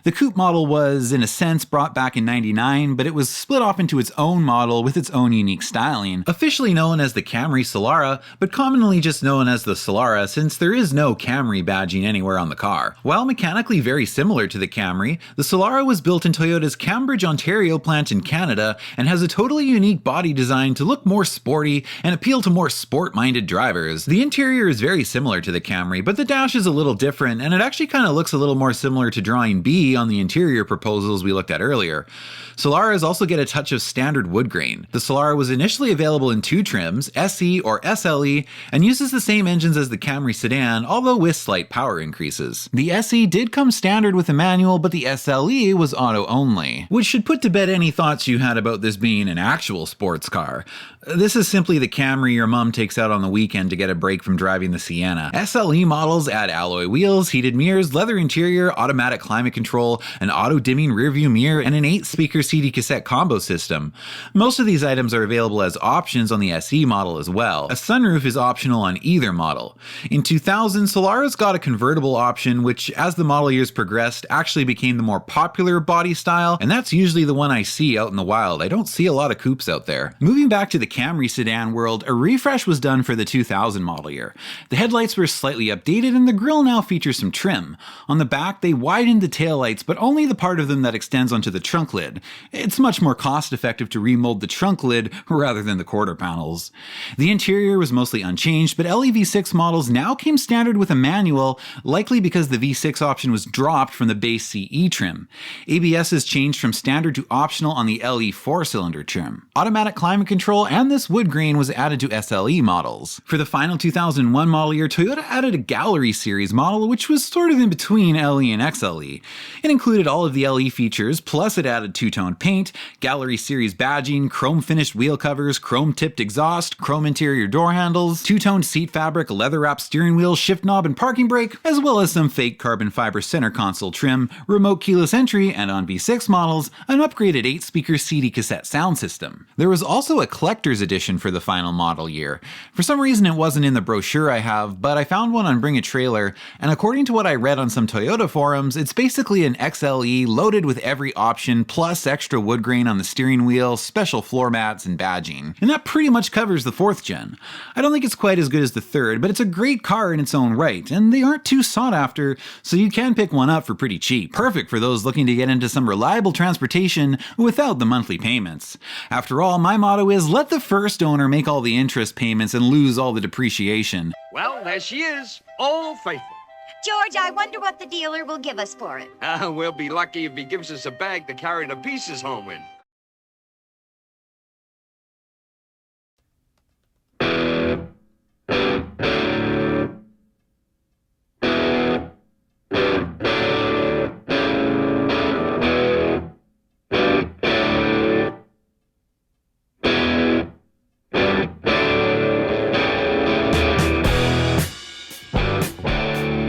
The coupe model was, in a sense, brought back in '99, but it was split off into its own model with its own unique styling. Officially known as the Camry Solara, but commonly just known as the Solara since there is no Camry badging anywhere on the car. While mechanically very similar to the Camry, the Solara was built in Toyota's Cambridge, Ontario plant in Canada and has a totally unique body design to look more sporty and appeal to more sport-minded drivers. The interior is very similar to the Camry, but the dash is a little different, and it actually kind of looks a little more similar to drawing B on the interior proposals we looked at earlier. Solaras also get a touch of standard wood grain. The Solara was initially available in 2 trims, SE or SLE, and uses the same engines as the Camry sedan, although with slight power increases. The SE did come standard with a manual, but the SLE was auto only, which should put to bed any thoughts you had about this being an actual sports car. This is simply the Camry your mom takes out on the weekend to get a break from driving the Sienna. SLE models add alloy wheels, heated mirrors, leather interior, automatic climate control, an auto-dimming rearview mirror, and an 8-speaker CD cassette combo system. Most of these items are available as options on the SE model as well. A sunroof is optional on either model. In 2000, Solara's got a convertible option, which as the model years progressed actually became the more popular body style, and that's usually the one I see out in the wild. I don't see a lot of coupes out there. Moving back to the Camry sedan world, a refresh was done for the 2000 model year. The headlights were slightly updated and the grille now features some trim. On the back, they widened the taillights, but only the part of them that extends onto the trunk lid. It's much more cost effective to remold the trunk lid rather than the quarter panels. The interior was mostly unchanged, but LE V6 models now came standard with a manual, likely because the V6 option was dropped from the base CE trim. ABS is changed from standard to optional on the LE 4-cylinder trim. Automatic climate control and this wood grain was added to SLE models. For the final 2001 model year, Toyota added a Gallery series model, which was sort of in between LE and XLE. It included all of the LE features, plus it added two-tone paint, Gallery series badging, chrome-finished wheel covers, chrome-tipped exhaust, chrome interior door handles, two-toned seat fabric, leather-wrapped steering wheel, shift knob, and parking brake, as well as some fake carbon fiber center console trim, remote keyless entry, and on V6 models, an upgraded 8-speaker CD cassette sound system. There was also a collector's edition for the final model year. For some reason it wasn't in the brochure I have, but I found one on Bring a Trailer, and according to what I read on some Toyota forums, it's basically an XLE loaded with every option, plus extra wood grain on the steering wheel, special floor mats, and badging. And that pretty much covers the 4th gen. I don't think it's quite as good as the 3rd, but it's a great car in its own right, and they aren't too sought after, so you can pick one up for pretty cheap. Perfect for those looking to get into some reliable transportation without the monthly payments. After all, my motto is let the first owner make all the interest payments and lose all the depreciation. Well, there she is, Old Faithful. George, I wonder what the dealer will give us for it. We'll be lucky if he gives us a bag to carry the pieces home in.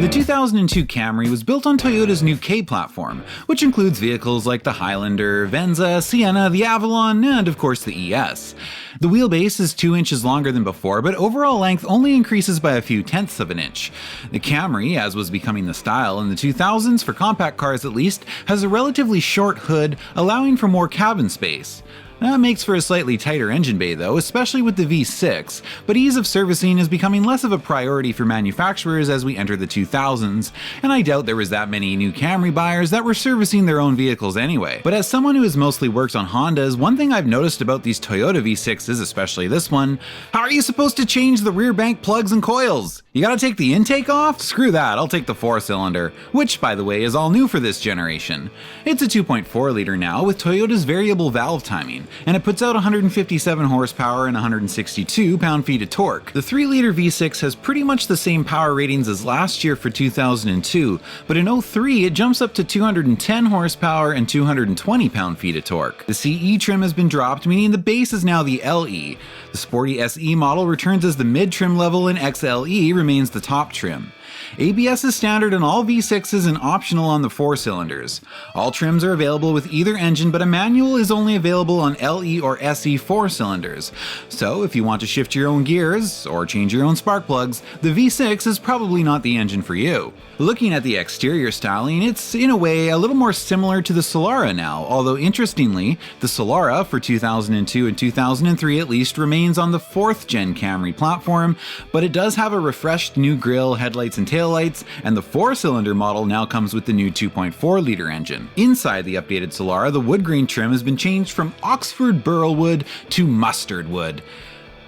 The 2002 Camry was built on Toyota's new K platform, which includes vehicles like the Highlander, Venza, Sienna, the Avalon, and of course the ES. The wheelbase is 2 inches longer than before, but overall length only increases by a few tenths of an inch. The Camry, as was becoming the style in the 2000s for compact cars at least, has a relatively short hood, allowing for more cabin space. That makes for a slightly tighter engine bay though, especially with the V6, but ease of servicing is becoming less of a priority for manufacturers as we enter the 2000s, and I doubt there was that many new Camry buyers that were servicing their own vehicles anyway. But as someone who has mostly worked on Hondas, one thing I've noticed about these Toyota V6s, especially this one, how are you supposed to change the rear bank plugs and coils? You gotta take the intake off? Screw that, I'll take the 4-cylinder, which by the way is all new for this generation. It's a 2.4 liter now with Toyota's variable valve timing, and it puts out 157 horsepower and 162 pound-feet of torque. The 3-liter V6 has pretty much the same power ratings as last year for 2002, but in 03 it jumps up to 210 horsepower and 220 pound-feet of torque. The CE trim has been dropped, meaning the base is now the LE. The sporty SE model returns as the mid-trim level and XLE remains the top trim. ABS is standard on all V6s and optional on the 4-cylinders. All trims are available with either engine, but a manual is only available on LE or SE 4-cylinders. So if you want to shift your own gears, or change your own spark plugs, the V6 is probably not the engine for you. Looking at the exterior styling, it's in a way a little more similar to the Solara now, although interestingly, the Solara for 2002 and 2003 at least remains on the 4th gen Camry platform, but it does have a refreshed new grille, headlights and taillights, and the 4-cylinder model now comes with the new 2.4 liter engine. Inside the updated Solara, the wood grain trim has been changed from Oxford burl wood to mustard wood.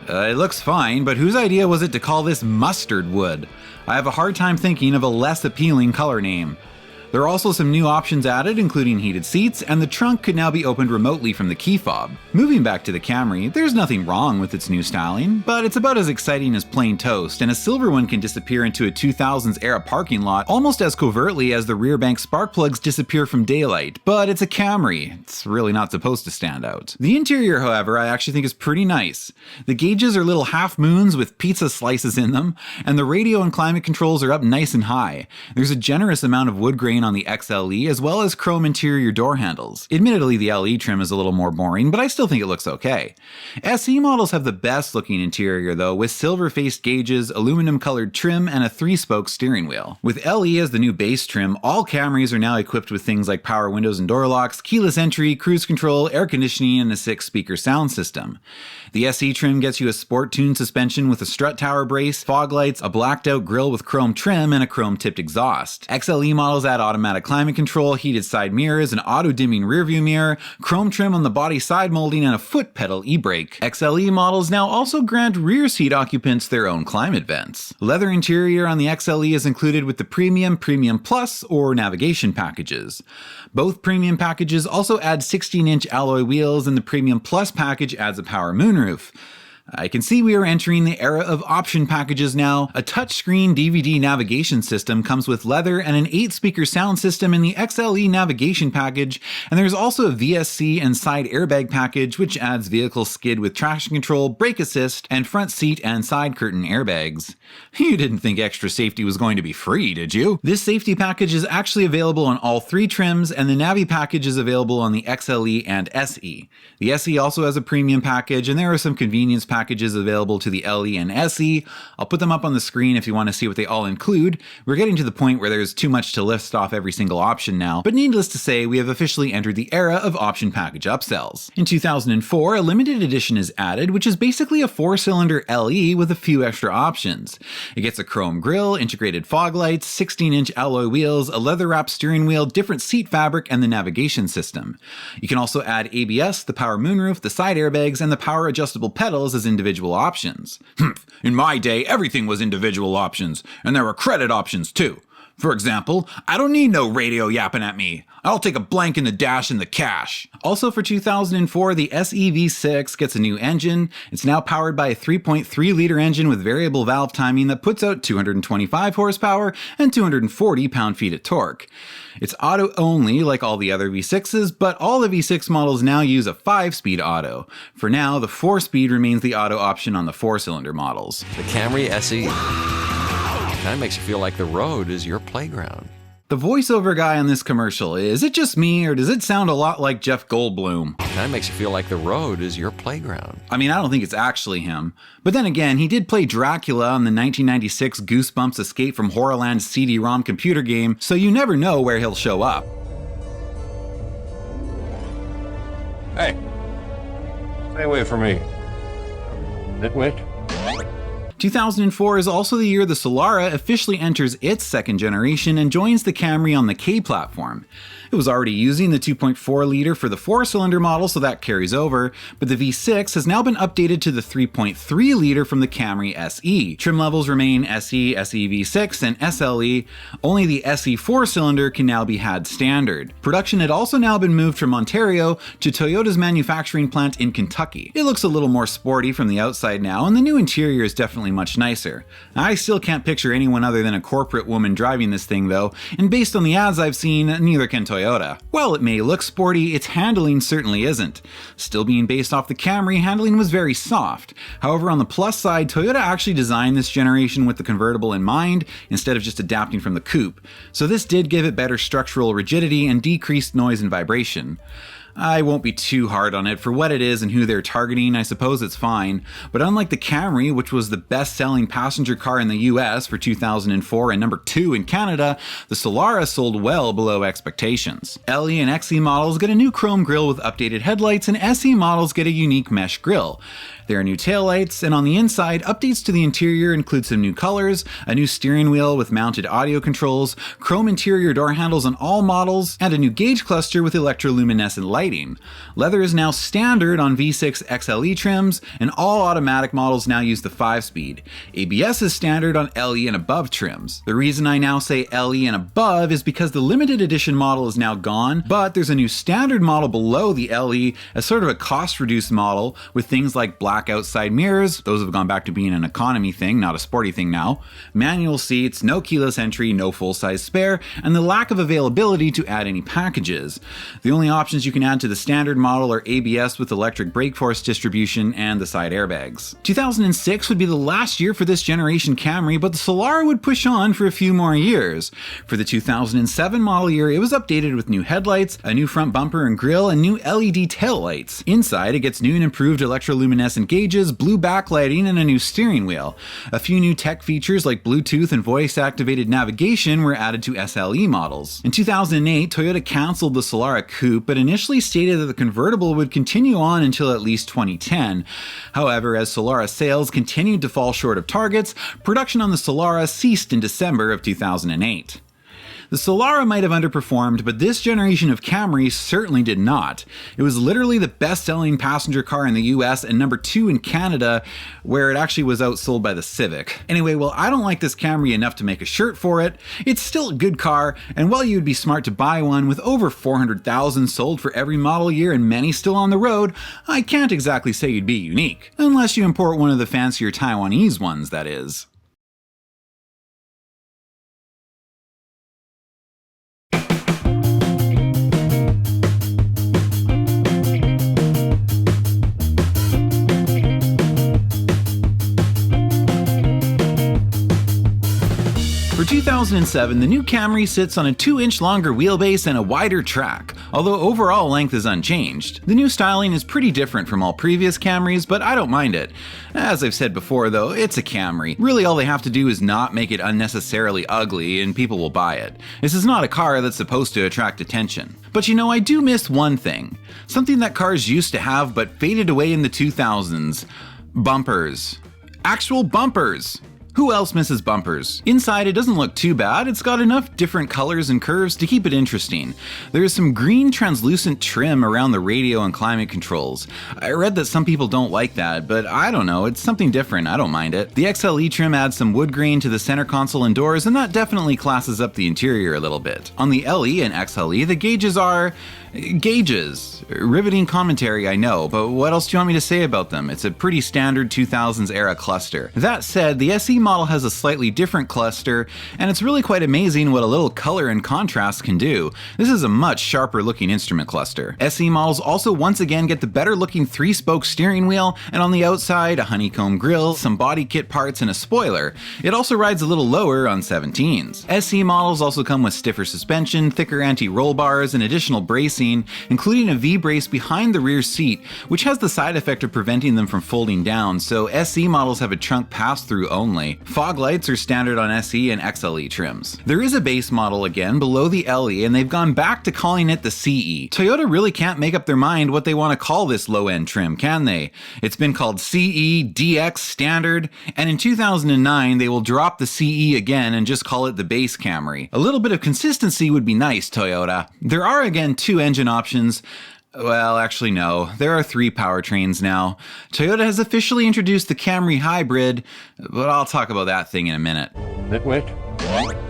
It looks fine, but whose idea was it to call this mustard wood? I have a hard time thinking of a less appealing color name. There are also some new options added, including heated seats, and the trunk could now be opened remotely from the key fob. Moving back to the Camry, there's nothing wrong with its new styling, but it's about as exciting as plain toast, and a silver one can disappear into a 2000s era parking lot almost as covertly as the rear bank spark plugs disappear from daylight, but it's a Camry. It's really not supposed to stand out. The interior, however, I actually think is pretty nice. The gauges are little half moons with pizza slices in them, and the radio and climate controls are up nice and high. There's a generous amount of wood grain design on the XLE as well as chrome interior door handles. Admittedly, the LE trim is a little more boring, but I still think it looks okay. SE models have the best looking interior though, with silver-faced gauges, aluminum-colored trim, and a 3-spoke steering wheel. With LE as the new base trim, all Camrys are now equipped with things like power windows and door locks, keyless entry, cruise control, air conditioning, and a 6-speaker sound system. The SE trim gets you a sport-tuned suspension with a strut tower brace, fog lights, a blacked-out grille with chrome trim, and a chrome-tipped exhaust. XLE models add automatic climate control, heated side mirrors, an auto-dimming rearview mirror, chrome trim on the body side molding, and a foot pedal e-brake. XLE models now also grant rear seat occupants their own climate vents. Leather interior on the XLE is included with the Premium, Premium Plus, or navigation packages. Both Premium packages also add 16-inch alloy wheels, and the Premium Plus package adds a power moonroof. I can see we are entering the era of option packages now. A touchscreen DVD navigation system comes with leather and an 8-speaker sound system in the XLE navigation package, and there's also a VSC and side airbag package which adds vehicle skid with traction control, brake assist, and front seat and side curtain airbags. You didn't think extra safety was going to be free, did you? This safety package is actually available on all 3 trims, and the Navi package is available on the XLE and SE. The SE also has a premium package, and there are some convenience packages available to the LE and SE. I'll put them up on the screen if you want to see what they all include. We're getting to the point where there's too much to list off every single option now, but needless to say, we have officially entered the era of option package upsells. In 2004, a limited edition is added, which is basically a 4-cylinder LE with a few extra options. It gets a chrome grille, integrated fog lights, 16-inch alloy wheels, a leather-wrapped steering wheel, different seat fabric, and the navigation system. You can also add ABS, the power moonroof, the side airbags, and the power adjustable pedals as individual options. In my day, everything was individual options, and there were credit options too. For example, I don't need no radio yapping at me. I'll take a blank in the dash and the cash. Also for 2004, the SEV6 gets a new engine. It's now powered by a 3.3-liter engine with variable valve timing that puts out 225 horsepower and 240 pound-feet of torque. It's auto only like all the other V6s, but all the V6 models now use a 5-speed auto. For now, the 4-speed remains the auto option on the 4-cylinder models. The Camry SE. Kind of makes you feel like the road is your playground. The voiceover guy on this commercial, is it just me or does it sound a lot like Jeff Goldblum? Kind of makes you feel like the road is your playground. I mean, I don't think it's actually him. But then again, he did play Dracula on the 1996 Goosebumps Escape from Horrorland CD-ROM computer game, so you never know where he'll show up. Hey, stay away from me, nitwit. 2004 is also the year the Solara officially enters its second generation and joins the Camry on the K platform. It was already using the 2.4-liter for the 4-cylinder model, so that carries over, but the V6 has now been updated to the 3.3-liter from the Camry SE. Trim levels remain SE, SE V6, and SLE. Only the SE 4-cylinder can now be had standard. Production had also now been moved from Ontario to Toyota's manufacturing plant in Kentucky. It looks a little more sporty from the outside now, and the new interior is definitely much nicer. I still can't picture anyone other than a corporate woman driving this thing though, and based on the ads I've seen, neither can Toyota. While it may look sporty, its handling certainly isn't. Still being based off the Camry, handling was very soft. However, on the plus side, Toyota actually designed this generation with the convertible in mind, instead of just adapting from the coupe. So this did give it better structural rigidity and decreased noise and vibration. I won't be too hard on it. For what it is and who they're targeting, I suppose it's fine. But unlike the Camry, which was the best-selling passenger car in the US for 2004 and number 2 in Canada, the Solara sold well below expectations. LE and XE models get a new chrome grille with updated headlights, and SE models get a unique mesh grille. There are new taillights, and on the inside, updates to the interior include some new colors, a new steering wheel with mounted audio controls, chrome interior door handles on all models, and a new gauge cluster with electroluminescent lighting. Leather is now standard on V6 XLE trims, and all automatic models now use the 5-speed. ABS is standard on LE and above trims. The reason I now say LE and above is because the limited edition model is now gone, but there's a new standard model below the LE as sort of a cost-reduced model with things like black black outside mirrors, those have gone back to being an economy thing, not a sporty thing now, manual seats, no keyless entry, no full-size spare, and the lack of availability to add any packages. The only options you can add to the standard model are ABS with electric brake force distribution and the side airbags. 2006 would be the last year for this generation Camry, but the Solara would push on for a few more years. For the 2007 model year, it was updated with new headlights, a new front bumper and grille, and new LED taillights. Inside, it gets new and improved electroluminescent gauges, blue backlighting, and a new steering wheel. A few new tech features like Bluetooth and voice-activated navigation were added to SLE models. In 2008, Toyota canceled the Solara Coupe, but initially stated that the convertible would continue on until at least 2010. However, as Solara sales continued to fall short of targets, production on the Solara ceased in December of 2008. The Solara might have underperformed, but this generation of Camry certainly did not. It was literally the best-selling passenger car in the US and number 2 in Canada, where it actually was outsold by the Civic. Anyway, well, I don't like this Camry enough to make a shirt for it. It's still a good car, and while you'd be smart to buy one with over 400,000 sold for every model year and many still on the road, I can't exactly say you'd be unique. Unless you import one of the fancier Taiwanese ones, that is. For 2007, the new Camry sits on a 2-inch longer wheelbase and a wider track, although overall length is unchanged. The new styling is pretty different from all previous Camrys, but I don't mind it. As I've said before though, it's a Camry. Really all they have to do is not make it unnecessarily ugly and people will buy it. This is not a car that's supposed to attract attention. But you know, I do miss one thing. Something that cars used to have but faded away in the 2000s. Bumpers. Actual bumpers! Who else misses bumpers? Inside it doesn't look too bad, it's got enough different colors and curves to keep it interesting. There is some green translucent trim around the radio and climate controls. I read that some people don't like that, but I don't know, it's something different, I don't mind it. The XLE trim adds some wood grain to the center console and doors, and that definitely classes up the interior a little bit. On the LE and XLE, the gauges are... gauges. Riveting commentary, I know, but what else do you want me to say about them? It's a pretty standard 2000s era cluster. That said, the SE model has a slightly different cluster, and it's really quite amazing what a little color and contrast can do. This is a much sharper looking instrument cluster. SE models also once again get the better looking 3-spoke steering wheel, and on the outside, a honeycomb grille, some body kit parts, and a spoiler. It also rides a little lower on 17s. SE models also come with stiffer suspension, thicker anti-roll bars, and additional bracing, including a V-brace behind the rear seat, which has the side effect of preventing them from folding down, so SE models have a trunk pass-through only. Fog lights are standard on SE and XLE trims. There is a base model again below the LE, and they've gone back to calling it the CE. Toyota really can't make up their mind what they want to call this low-end trim, can they? It's been called CE, DX, Standard, and in 2009 they will drop the CE again and just call it the base Camry. A little bit of consistency would be nice, Toyota. There are again 2 engine options. Well, actually no, there are 3 powertrains now. Toyota has officially introduced the Camry Hybrid, but I'll talk about that thing in a minute. Nitwit.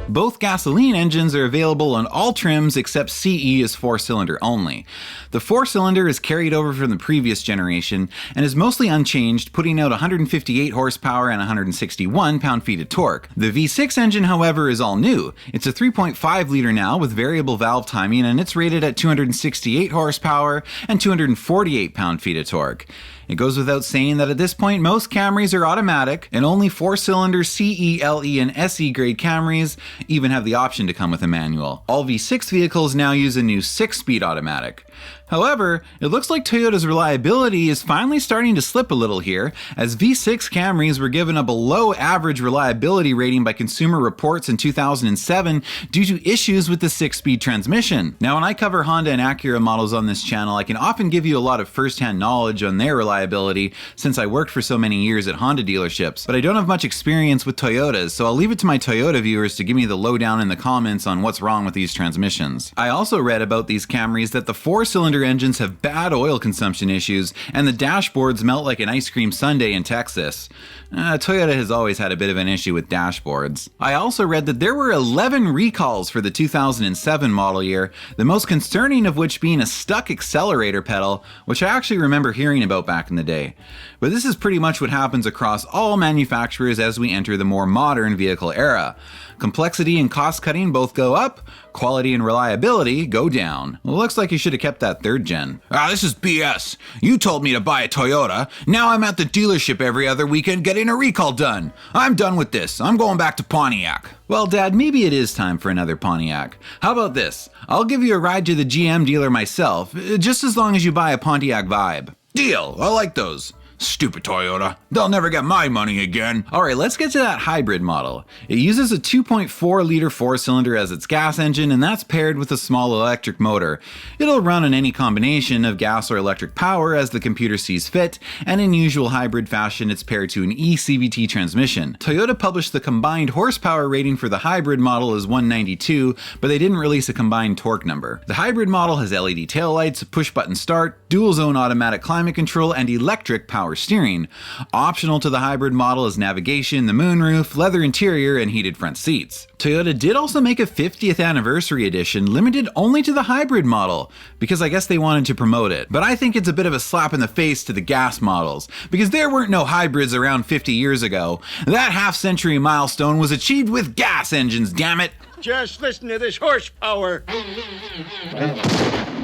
Both gasoline engines are available on all trims except CE is 4-cylinder only. The 4-cylinder is carried over from the previous generation and is mostly unchanged, putting out 158 horsepower and 161 pound-feet of torque. The V6 engine, however, is all new. It's a 3.5 liter now with variable valve timing, and it's rated at 268 horsepower and 248 pound-feet of torque. It goes without saying that at this point most Camrys are automatic, and only 4-cylinder CE, LE, and SE grade Camrys even have the option to come with a manual. All V6 vehicles now use a new 6-speed automatic. However, it looks like Toyota's reliability is finally starting to slip a little here, as V6 Camrys were given a below average reliability rating by Consumer Reports in 2007 due to issues with the 6-speed transmission. Now, when I cover Honda and Acura models on this channel, I can often give you a lot of first-hand knowledge on their reliability since I worked for so many years at Honda dealerships, but I don't have much experience with Toyotas, so I'll leave it to my Toyota viewers viewers to give me the lowdown in the comments on what's wrong with these transmissions. I also read about these Camrys that the 4-cylinder engines have bad oil consumption issues and the dashboards melt like an ice cream sundae in Texas. Toyota has always had a bit of an issue with dashboards. I also read that there were 11 recalls for the 2007 model year, the most concerning of which being a stuck accelerator pedal, which I actually remember hearing about back in the day. But this is pretty much what happens across all manufacturers as we enter the more modern vehicle era. Complexity and cost cutting both go up, quality and reliability go down. Well, looks like you should have kept that 3rd gen. This is BS. You told me to buy a Toyota. Now I'm at the dealership every other weekend getting a recall done. I'm done with this. I'm going back to Pontiac. Well, Dad, maybe it is time for another Pontiac. How about this? I'll give you a ride to the GM dealer myself, just as long as you buy a Pontiac Vibe. Deal. I like those. Stupid Toyota. They'll never get my money again. Alright, let's get to that hybrid model. It uses a 2.4 liter 4-cylinder as its gas engine, and that's paired with a small electric motor. It'll run on any combination of gas or electric power as the computer sees fit, and in usual hybrid fashion it's paired to an eCVT transmission. Toyota published the combined horsepower rating for the hybrid model as 192, but they didn't release a combined torque number. The hybrid model has LED taillights, push-button start, dual-zone automatic climate control, and electric power steering. Optional to the hybrid model is navigation, the moonroof, leather interior, and heated front seats. Toyota did also make a 50th anniversary edition limited only to the hybrid model, because I guess they wanted to promote it. But I think it's a bit of a slap in the face to the gas models, because there weren't no hybrids around 50 years ago. That half-century milestone was achieved with gas engines, damn it! Just listen to this horsepower.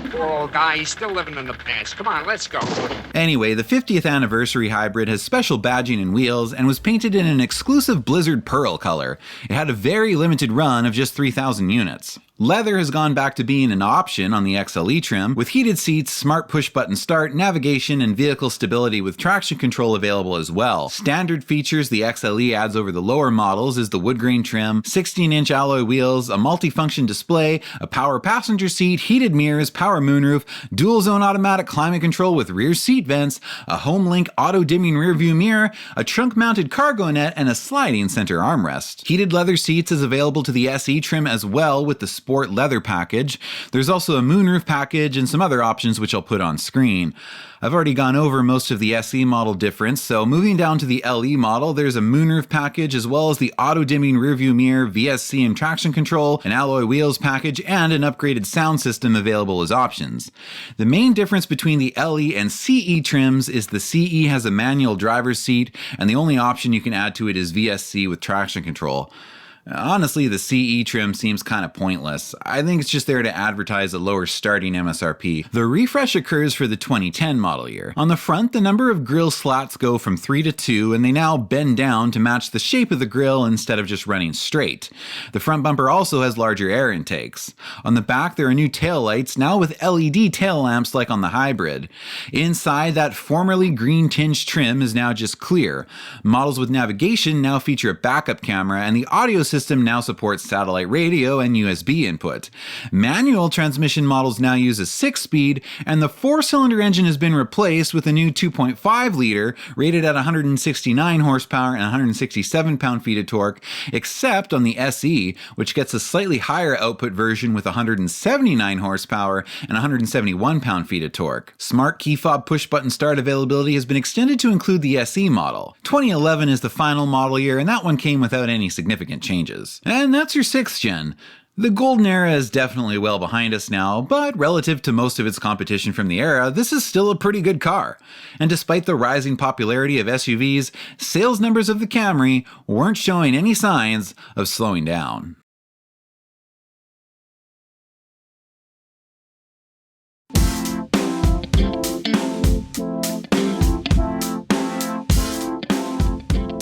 Poor old guy, he's still living in the past. Come on, let's go. Anyway, the 50th anniversary hybrid has special badging and wheels and was painted in an exclusive Blizzard Pearl color. It had a very limited run of just 3,000 units. Leather has gone back to being an option on the XLE trim, with heated seats, smart push-button start, navigation, and vehicle stability with traction control available as well. Standard features the XLE adds over the lower models is the wood grain trim, 16-inch alloy wheels, a multi-function display, a power passenger seat, heated mirrors, power moonroof, dual-zone automatic climate control with rear seat vents, a HomeLink auto-dimming rearview mirror, a trunk-mounted cargo net, and a sliding center armrest. Heated leather seats is available to the SE trim as well with the Sport leather package. There's also a moonroof package and some other options which I'll put on screen. I've already gone over most of the SE model difference, so moving down to the LE model, there's a moonroof package as well as the auto-dimming rearview mirror, VSC and traction control, an alloy wheels package, and an upgraded sound system available as options. The main difference between the LE and CE trims is the CE has a manual driver's seat, and the only option you can add to it is VSC with traction control. Honestly, the CE trim seems kind of pointless. I think it's just there to advertise a lower starting MSRP. The refresh occurs for the 2010 model year. On the front, the number of grille slats go from 3 to 2, and they now bend down to match the shape of the grille instead of just running straight. The front bumper also has larger air intakes. On the back, there are new tail lights, now with LED tail lamps like on the hybrid. Inside, that formerly green tinged trim is now just clear. Models with navigation now feature a backup camera, and the audio system now supports satellite radio and USB input. Manual transmission models now use a 6-speed, and the 4-cylinder engine has been replaced with a new 2.5 liter rated at 169 horsepower and 167 pound-feet of torque, except on the SE, which gets a slightly higher output version with 179 horsepower and 171 pound-feet of torque. Smart key fob push-button start availability has been extended to include the SE model. 2011 is the final model year, and that one came without any significant changes. And that's your 6th gen. The golden era is definitely well behind us now, but relative to most of its competition from the era, this is still a pretty good car. And despite the rising popularity of SUVs, sales numbers of the Camry weren't showing any signs of slowing down.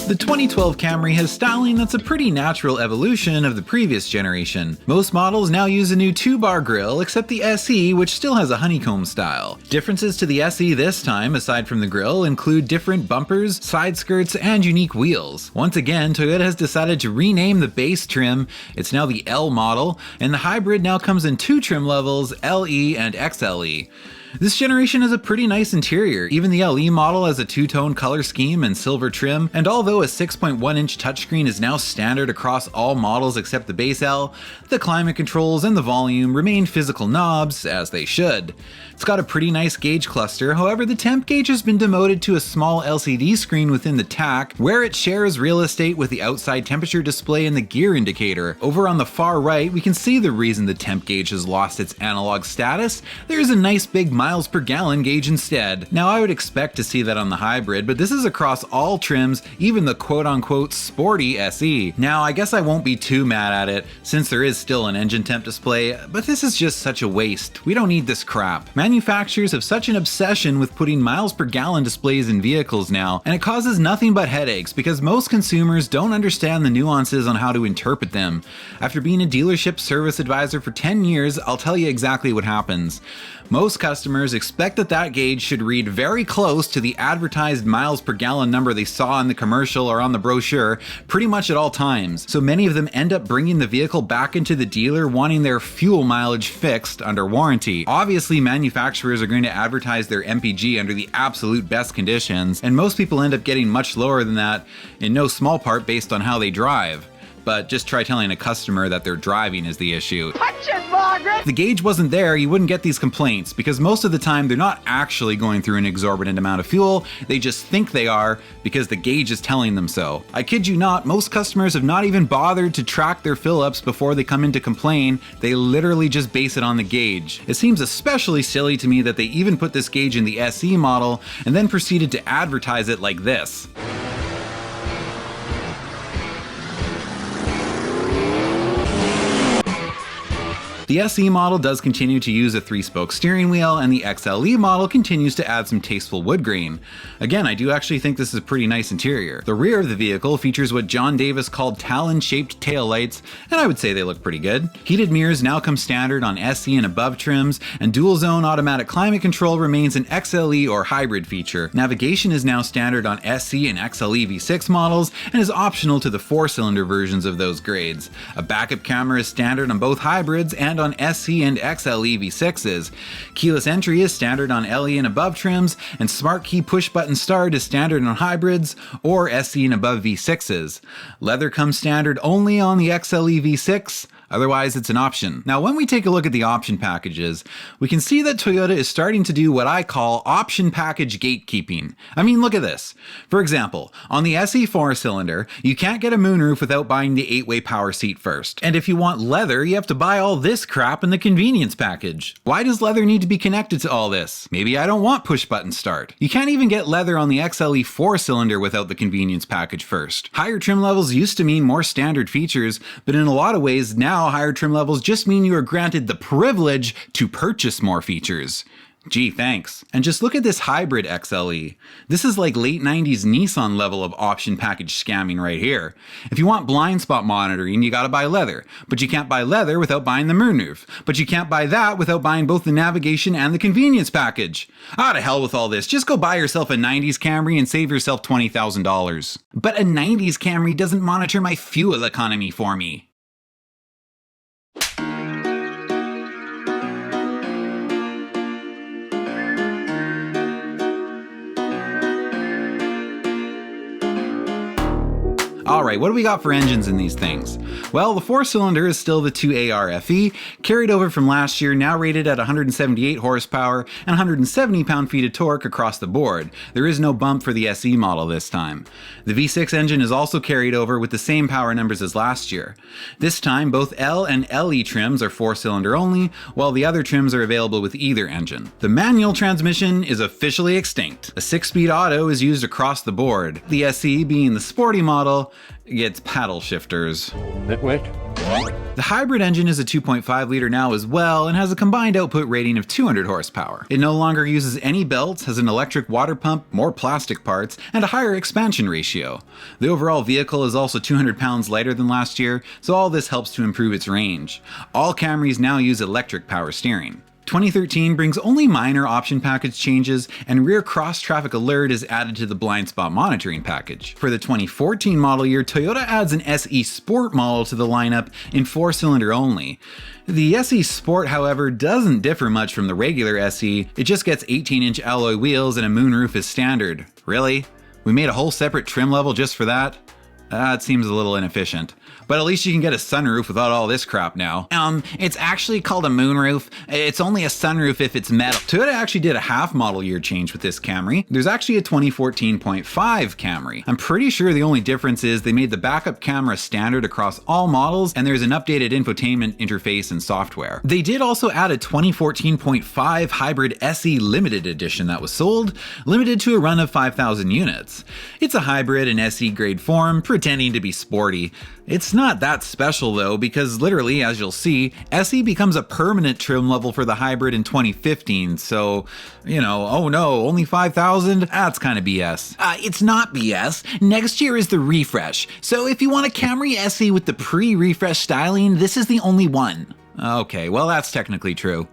The 2012 Camry has styling that's a pretty natural evolution of the previous generation. Most models now use a new 2-bar grille, except the SE, which still has a honeycomb style. Differences to the SE this time, aside from the grille, include different bumpers, side skirts, and unique wheels. Once again, Toyota has decided to rename the base trim. It's now the L model, and the hybrid now comes in 2 trim levels, LE and XLE. This generation has a pretty nice interior. Even the LE model has a two-tone color scheme and silver trim, and although a 6.1-inch touchscreen is now standard across all models except the base L, the climate controls and the volume remain physical knobs, as they should. It's got a pretty nice gauge cluster, however the temp gauge has been demoted to a small LCD screen within the TAC, where it shares real estate with the outside temperature display and the gear indicator. Over on the far right, we can see the reason the temp gauge has lost its analog status. There's a nice big miles per gallon gauge instead. Now I would expect to see that on the hybrid, but this is across all trims, even the quote-unquote sporty SE. Now I guess I won't be too mad at it, since there is still an engine temp display, but this is just such a waste. We don't need this crap. Manufacturers have such an obsession with putting miles per gallon displays in vehicles now, and it causes nothing but headaches because most consumers don't understand the nuances on how to interpret them. After being a dealership service advisor for 10 years, I'll tell you exactly what happens. Most customers expect that gauge should read very close to the advertised miles per gallon number they saw in the commercial or on the brochure pretty much at all times. So many of them end up bringing the vehicle back into the dealer wanting their fuel mileage fixed under warranty. Obviously, manufacturers are going to advertise their MPG under the absolute best conditions, and most people end up getting much lower than that, in no small part based on how they drive. But just try telling a customer that their driving is the issue. Punch it, Margaret! If the gauge wasn't there, you wouldn't get these complaints, because most of the time they're not actually going through an exorbitant amount of fuel, they just think they are because the gauge is telling them so. I kid you not, most customers have not even bothered to track their fill-ups before they come in to complain, they literally just base it on the gauge. It seems especially silly to me that they even put this gauge in the SE model and then proceeded to advertise it like this. The SE model does continue to use a 3-spoke steering wheel, and the XLE model continues to add some tasteful wood grain. Again, I do actually think this is a pretty nice interior. The rear of the vehicle features what John Davis called talon-shaped taillights, and I would say they look pretty good. Heated mirrors now come standard on SE and above trims, and dual-zone automatic climate control remains an XLE or hybrid feature. Navigation is now standard on SE and XLE V6 models, and is optional to the 4-cylinder versions of those grades. A backup camera is standard on both hybrids and on SE and XLE V6s. Keyless entry is standard on LE and above trims, and Smart Key push button start is standard on hybrids or SE and above V6s. Leather comes standard only on the XLE V6. Otherwise, it's an option. Now, when we take a look at the option packages, we can see that Toyota is starting to do what I call option package gatekeeping. I mean, look at this. For example, on the SE 4-cylinder, you can't get a moonroof without buying the 8-way power seat first. And if you want leather, you have to buy all this crap in the convenience package. Why does leather need to be connected to all this? Maybe I don't want push button start. You can't even get leather on the XLE 4-cylinder without the convenience package first. Higher trim levels used to mean more standard features, but in a lot of ways now higher trim levels just mean you are granted the privilege to purchase more features. Gee, thanks. And just look at this hybrid XLE. This is like late 90s Nissan level of option package scamming right here. If you want blind spot monitoring, you gotta buy leather. But you can't buy leather without buying the moonroof. But you can't buy that without buying both the navigation and the convenience package. Ah, to hell with all this. Just go buy yourself a 90s Camry and save yourself $20,000. But a 90s Camry doesn't monitor my fuel economy for me. Alright, what do we got for engines in these things? Well, the 4-cylinder is still the 2AR FE, carried over from last year, now rated at 178 horsepower and 170 pound-feet of torque across the board. There is no bump for the SE model this time. The V6 engine is also carried over with the same power numbers as last year. This time, both L and LE trims are 4-cylinder only, while the other trims are available with either engine. The manual transmission is officially extinct. A 6-speed auto is used across the board. The SE, being the sporty model, gets paddle shifters. Nitwit. The hybrid engine is a 2.5 liter now as well and has a combined output rating of 200 horsepower. It no longer uses any belts, has an electric water pump, more plastic parts, and a higher expansion ratio. The overall vehicle is also 200 pounds lighter than last year, so all this helps to improve its range. All Camrys now use electric power steering. 2013 brings only minor option package changes, and rear cross-traffic alert is added to the blind spot monitoring package. For the 2014 model year, Toyota adds an SE Sport model to the lineup in 4-cylinder only. The SE Sport, however, doesn't differ much from the regular SE, it just gets 18-inch alloy wheels and a moonroof as standard. Really? We made a whole separate trim level just for that? It seems a little inefficient. But at least you can get a sunroof without all this crap now. It's actually called a moonroof. It's only a sunroof if it's metal. Toyota actually did a half model year change with this Camry. There's actually a 2014.5 Camry. I'm pretty sure the only difference is they made the backup camera standard across all models, and there's an updated infotainment interface and software. They did also add a 2014.5 Hybrid SE Limited Edition that was sold, limited to a run of 5,000 units. It's a hybrid in SE grade form, pretending to be sporty. It's not that special though, because literally, as you'll see, SE becomes a permanent trim level for the hybrid in 2015, so, oh no, only 5,000? That's kind of BS. It's not BS. Next year is the refresh, so if you want a Camry SE with the pre-refresh styling, this is the only one. Okay, well that's technically true.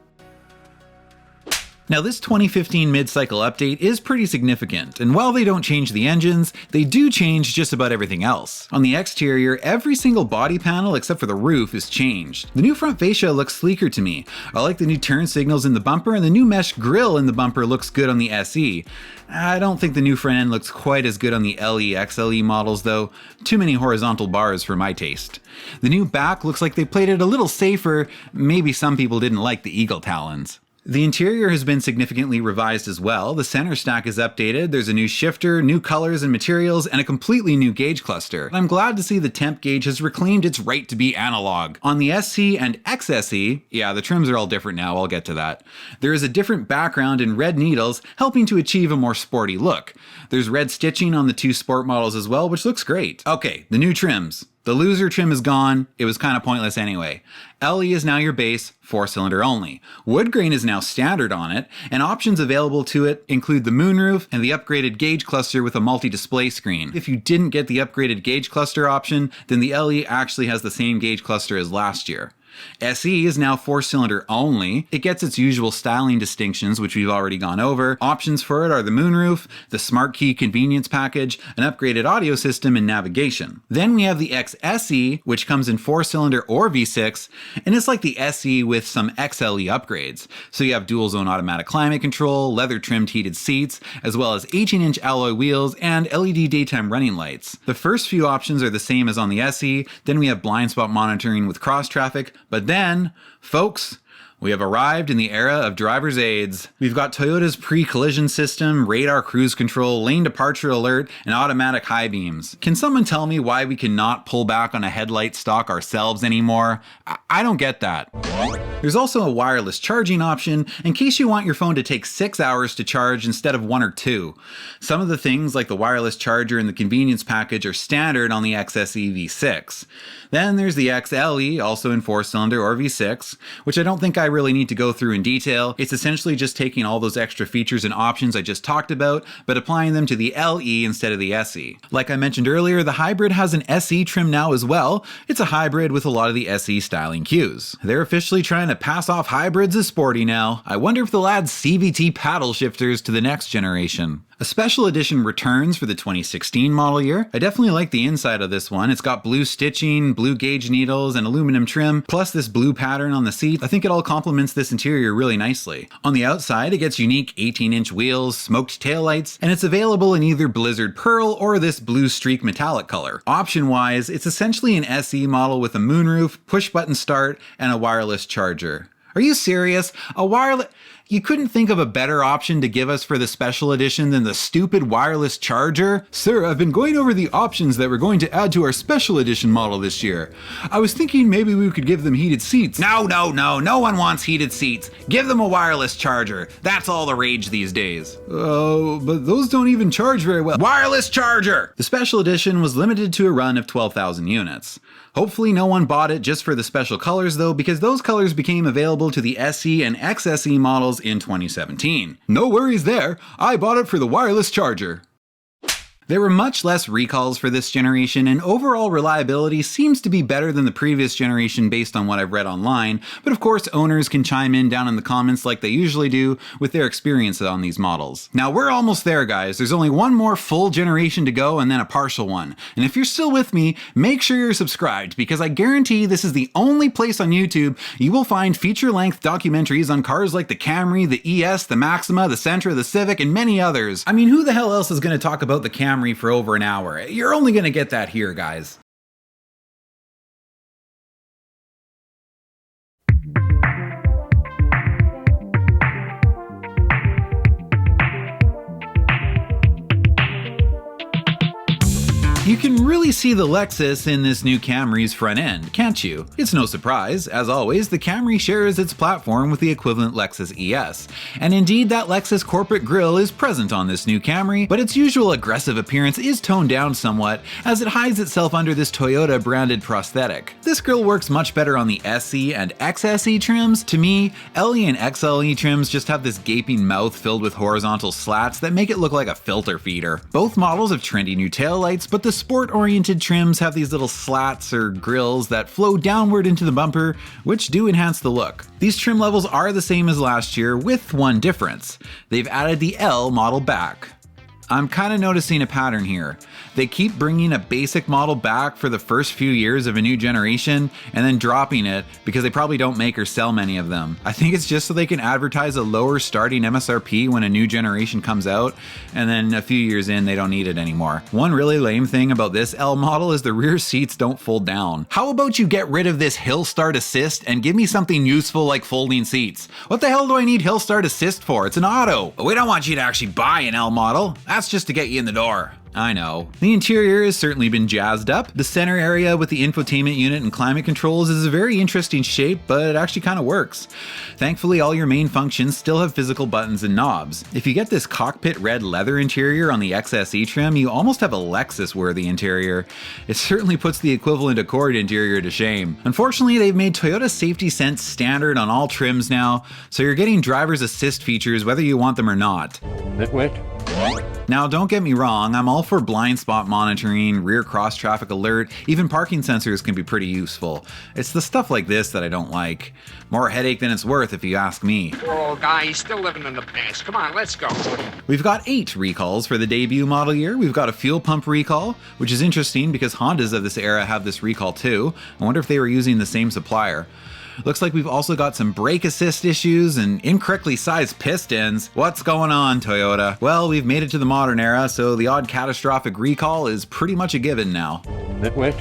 Now this 2015 mid-cycle update is pretty significant, and while they don't change the engines, they do change just about everything else. On the exterior, every single body panel except for the roof is changed. The new front fascia looks sleeker to me. I like the new turn signals in the bumper, and the new mesh grille in the bumper looks good on the SE. I don't think the new front end looks quite as good on the LE XLE models though. Too many horizontal bars for my taste. The new back looks like they played it a little safer. Maybe some people didn't like the eagle talons. The interior has been significantly revised as well. The center stack is updated, there's a new shifter, new colors and materials, and a completely new gauge cluster. I'm glad to see the temp gauge has reclaimed its right to be analog. On the SC and XSE, yeah, the trims are all different now, I'll get to that. There is a different background in red needles, helping to achieve a more sporty look. There's red stitching on the two sport models as well, which looks great. Okay, the new trims. The loser trim is gone, it was kind of pointless anyway. LE is now your base, 4-cylinder only. Wood grain is now standard on it, and options available to it include the moonroof and the upgraded gauge cluster with a multi-display screen. If you didn't get the upgraded gauge cluster option, then the LE actually has the same gauge cluster as last year. SE is now 4-cylinder only. It gets its usual styling distinctions, which we've already gone over. Options for it are the moonroof, the smart key convenience package, an upgraded audio system, and navigation. Then we have the XSE, which comes in 4-cylinder or V6, and it's like the SE with some XLE upgrades. So you have dual zone automatic climate control, leather trimmed heated seats, as well as 18-inch alloy wheels and LED daytime running lights. The first few options are the same as on the SE, then we have blind spot monitoring with cross traffic, but then, folks, we have arrived in the era of driver's aids. We've got Toyota's pre-collision system, radar cruise control, lane departure alert, and automatic high beams. Can someone tell me why we cannot pull back on a headlight stock ourselves anymore? I don't get that. There's also a wireless charging option in case you want your phone to take 6 hours to charge instead of 1 or 2. Some of the things like the wireless charger and the convenience package are standard on the XSE V6. Then there's the XLE, also in 4-cylinder or V6, which I don't think I really need to go through in detail. It's essentially just taking all those extra features and options I just talked about, but applying them to the LE instead of the SE. Like I mentioned earlier, the hybrid has an SE trim now as well. It's a hybrid with a lot of the SE styling cues. They're officially trying to pass off hybrids as sporty now. I wonder if they'll add CVT paddle shifters to the next generation. A special edition returns for the 2016 model year. I definitely like the inside of this one. It's got blue stitching, blue gauge needles, and aluminum trim, plus this blue pattern on the seat. I think it all complements this interior really nicely. On the outside, it gets unique 18-inch wheels, smoked taillights, and it's available in either Blizzard Pearl or this blue streak metallic color. Option-wise, it's essentially an SE model with a moonroof, push-button start, and a wireless charger. Are you serious? A wireless... You couldn't think of a better option to give us for the special edition than the stupid wireless charger? Sir, I've been going over the options that we're going to add to our special edition model this year. I was thinking maybe we could give them heated seats. No one wants heated seats. Give them a wireless charger. That's all the rage these days. Oh, but those don't even charge very well. Wireless charger! The special edition was limited to a run of 12,000 units. Hopefully no one bought it just for the special colors though, because those colors became available to the SE and XSE models in 2017. No worries there, I bought it for the wireless charger. There were much less recalls for this generation, and overall reliability seems to be better than the previous generation based on what I've read online, but of course owners can chime in down in the comments like they usually do with their experience on these models. Now we're almost there, guys. There's only one more full generation to go and then a partial one. And if you're still with me, make sure you're subscribed, because I guarantee this is the only place on YouTube you will find feature-length documentaries on cars like the Camry, the ES, the Maxima, the Sentra, the Civic, and many others. I mean, who the hell else is going to talk about the Camry for over an hour? You're only going to get that here, guys. You can really see the Lexus in this new Camry's front end, can't you? It's no surprise. As always, the Camry shares its platform with the equivalent Lexus ES. And indeed, that Lexus corporate grille is present on this new Camry, but its usual aggressive appearance is toned down somewhat as it hides itself under this Toyota branded prosthetic. This grille works much better on the SE and XSE trims. To me, LE and XLE trims just have this gaping mouth filled with horizontal slats that make it look like a filter feeder. Both models have trendy new taillights, but the sport-oriented trims have these little slats or grills that flow downward into the bumper, which do enhance the look. These trim levels are the same as last year, with one difference. They've added the L model back. I'm kind of noticing a pattern here. They keep bringing a basic model back for the first few years of a new generation and then dropping it because they probably don't make or sell many of them. I think it's just so they can advertise a lower starting MSRP when a new generation comes out, and then a few years in they don't need it anymore. One really lame thing about this L model is the rear seats don't fold down. How about you get rid of this Hill Start Assist and give me something useful like folding seats? What the hell do I need Hill Start Assist for? It's an auto. But we don't want you to actually buy an L model. That's just to get you in the door. I know. The interior has certainly been jazzed up. The center area with the infotainment unit and climate controls is a very interesting shape, but it actually kind of works. Thankfully, all your main functions still have physical buttons and knobs. If you get this cockpit red leather interior on the XSE trim, you almost have a Lexus-worthy interior. It certainly puts the equivalent Accord interior to shame. Unfortunately, they've made Toyota Safety Sense standard on all trims now, so you're getting driver's assist features whether you want them or not. Nitwit. Now, don't get me wrong, I'm all for blind spot monitoring, rear cross traffic alert, even parking sensors can be pretty useful. It's the stuff like this that I don't like. More headache than it's worth if you ask me. Poor old guy, he's still living in the past. Come on, let's go. We've got 8 recalls for the debut model year. We've got a fuel pump recall, which is interesting because Hondas of this era have this recall too. I wonder if they were using the same supplier. Looks like we've also got some brake assist issues and incorrectly sized pistons. What's going on, Toyota? Well, we've made it to the modern era, so the odd catastrophic recall is pretty much a given now. Nitwit.